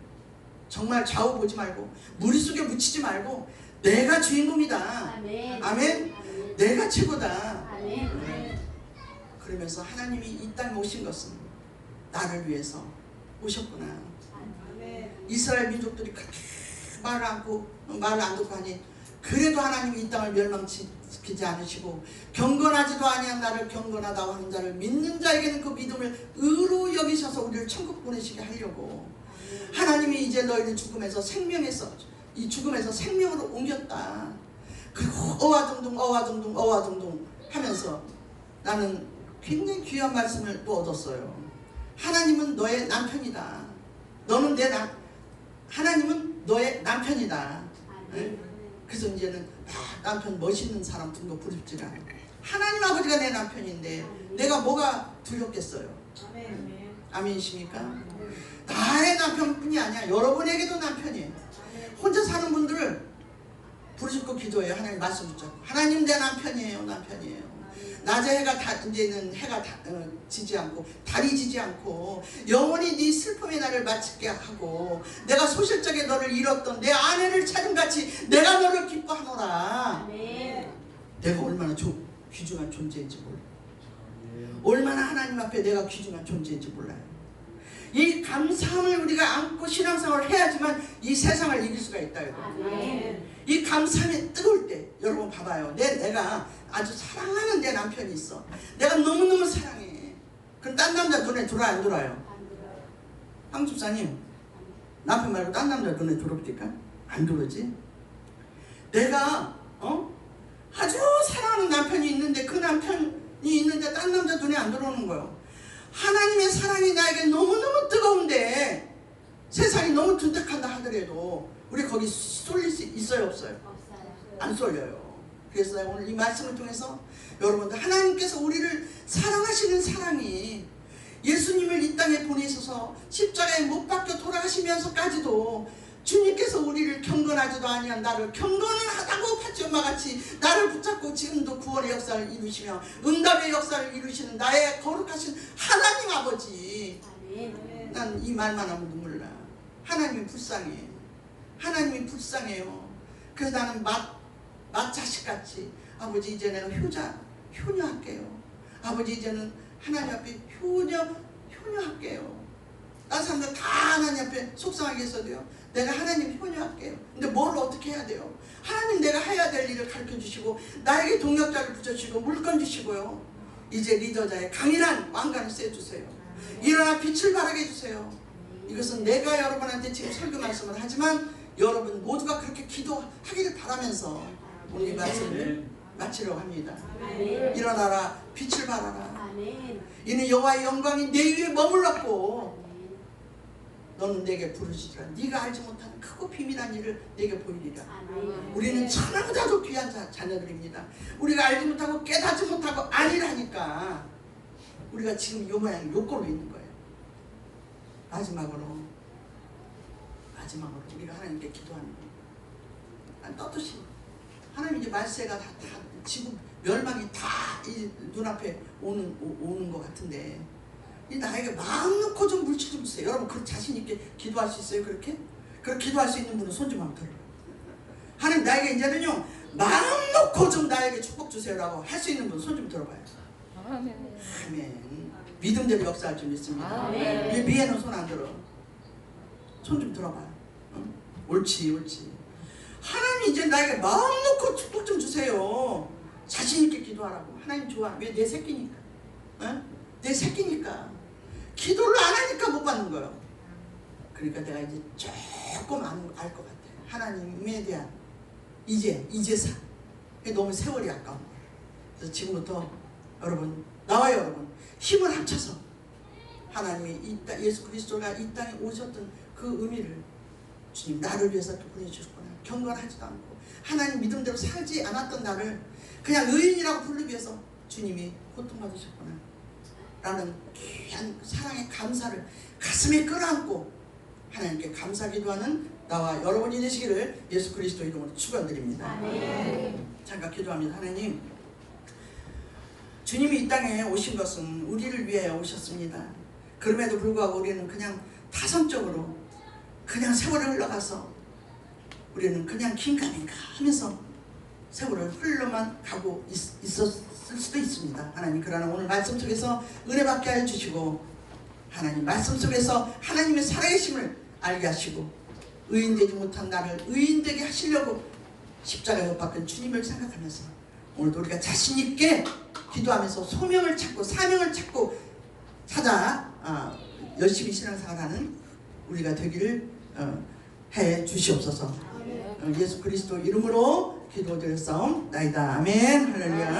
정말 좌우 보지 말고 무리 속에 묻히지 말고 내가 주인공이다. 아멘. 아멘. 내가 최고다. 아멘. 그러면서 하나님이 이 땅에 오신 것은 나를 위해서 오셨구나. 아멘. 이스라엘 민족들이 그렇게 말을 안 듣고 하니 그래도 하나님이 이 땅을 멸망시키지 않으시고 경건하지도 아니한 나를 경건하다고 하는 자를 믿는 자에게는 그 믿음을 의로 여기셔서 우리를 천국 보내시게 하려고 하나님이 이제 너희를 죽음에서 생명으로 옮겼다. 그리고 어와둥둥 하면서 나는 굉장히 귀한 말씀을 또 얻었어요. 하나님은 너의 남편이다. 하나님은 너의 남편이다. 네? 그래서 이제는 남편 멋있는 사람 등도 부럽지가 않아. 하나님 아버지가 내 남편인데 내가 뭐가 두렵겠어요. 아멘이십니까? 나의 남편뿐이 아니야. 여러분에게도 남편이에요. 혼자 사는 분들을 부르짖고 기도해요. 하나님 말씀 붙잡고 하나님 내 남편이에요. 낮에 이제는 해가 지지 않고 달이 지지 않고 영원히 네 슬픔의 날을 마치게 하고 내가 소실적에 너를 잃었던 내 아내를 찾음같이 내가 너를 기뻐하노라. 아멘. 내가 얼마나 귀중한 존재인지 몰라요. 얼마나 하나님 앞에 내가 귀중한 존재인지 몰라요. 이 감사함을 우리가 안고 신앙생활을 해야지만 이 세상을 이길 수가 있다. 아멘. 이 감사함이 뜨거울 때 여러분 봐봐요. 내가 아주 사랑하는 내 남편이 있어. 내가 너무너무 사랑해. 그럼 딴 남자 눈에 들어 안 들어요? 안 들어요. 황 집사님 남편 말고 딴 남자 눈에 들어옵니까? 안 들어오지? 내가 아주 사랑하는 남편이 있는데 그 남편이 있는데 딴 남자 눈에 안 들어오는 거예요. 하나님의 사랑이 나에게 너무너무 뜨거운데 세상이 너무 둔탁한다 하더라도 우리 거기 쏠릴 수 있어요 없어요? 없어요. 안 쏠려요. 그래서 내가 오늘 이 말씀을 통해서 여러분들 하나님께서 우리를 사랑하시는 사랑이 예수님을 이 땅에 보내셔서 십자가에 못 박혀 돌아가시면서까지도 주님께서 우리를 경건하지도 아니한 나를 경건을 하다고 팥지엄마 같이 나를 붙잡고 지금도 구원의 역사를 이루시며 응답의 역사를 이루시는 나의 거룩하신 하나님 아버지. 아멘. 난 이 말만 하면 눈물 나. 하나님이 불쌍해. 하나님이 불쌍해요. 그래서 나는 맏 자식같이 아버지 이제 내가 효녀할게요. 아버지 이제는 하나님 앞에 효녀할게요. 다른 사람들 다 하나님 앞에 속상하게 해서도요. 내가 하나님 효녀할게요. 근데 뭘 어떻게 해야 돼요? 하나님 내가 해야 될 일을 가르쳐 주시고 나에게 동력자를 붙여주시고 물건 주시고요. 이제 리더자의 강인한 왕관을 쐬주세요. 일어나 빛을 발하게 해주세요. 이것은 내가 여러분한테 지금 설교 말씀을 하지만 여러분 모두가 그렇게 기도하기를 바라면서 오늘 이 말씀을 마치려고 합니다. 아멘. 일어나라 빛을 발하라. 아멘. 이는 여호와의 영광이 내 위에 머물렀고 아멘. 너는 내게 부르짖으라. 네가 알지 못하는 크고 비밀한 일을 내게 보이리라. 아멘. 우리는 천하보다도 귀한 자녀들입니다. 우리가 알지 못하고 깨닫지 못하고 아니라니까 우리가 지금 요 모양 요꼴로 있는 거예요. 마지막으로 우리가 하나님께 기도하는 거예요. 난 떳떳이 하나님 이제 말세가 다 지금 멸망이 다 이 눈앞에 오는 것 같은데 이 나에게 마음 놓고 좀 물질 좀 주세요. 여러분 그 자신 있게 기도할 수 있어요? 그렇게 기도할 수 있는 분은 손 좀 한번 들어요. 하나님 나에게 이제는요 마음 놓고 좀 나에게 축복 주세요라고 할 수 있는 분 손 좀 들어봐요. 아멘. 믿음대로 역사할 줄 믿습니다. 아멘. 위에는 손 안 들어. 손 좀 들어봐요. 응? 옳지. 하나님 이제 나에게 마음 놓고 축복 좀 주세요. 자신 있게 기도하라고. 하나님 좋아. 왜? 내 새끼니까. 응? 내 새끼니까. 기도를 안 하니까 못 받는 거예요. 그러니까 내가 이제 조금 알 것 같아요. 하나님에 대한 이제사. 너무 세월이 아까운 거예요. 그래서 지금부터 여러분 나와 여러분 힘을 합쳐서 하나님이 예수 그리스도가 이 땅에 오셨던 그 의미를 주님 나를 위해서 보내주셨구나. 경건하지도 않고 하나님 믿음대로 살지 않았던 나를 그냥 의인이라고 부르기 위해서 주님이 고통받으셨구나 라는 귀한 사랑의 감사를 가슴에 끌어안고 하나님께 감사 기도하는 나와 여러분이 되시기를 예수 그리스도 이름으로 축원드립니다. 아멘. 잠깐 기도합니다. 하나님 주님이 이 땅에 오신 것은 우리를 위해 오셨습니다. 그럼에도 불구하고 우리는 그냥 타성적으로 그냥 세월을 흘러가서 우리는 그냥 긴가민가 하면서 세월을 흘러만 가고 있었을 수도 있습니다. 하나님 그러나 오늘 말씀 속에서 은혜 받게 하여 주시고 하나님 말씀 속에서 하나님의 살아계심을 알게 하시고 의인되지 못한 나를 의인되게 하시려고 십자가에 못 박힌 주님을 생각하면서 오늘도 우리가 자신 있게 기도하면서 소명을 찾고 사명을 찾고 찾아 열심히 신앙생활하는 우리가 되기를 해 주시옵소서. 예수 그리스도 이름으로 기도드렸사옵나이다. 아멘. 할렐루야.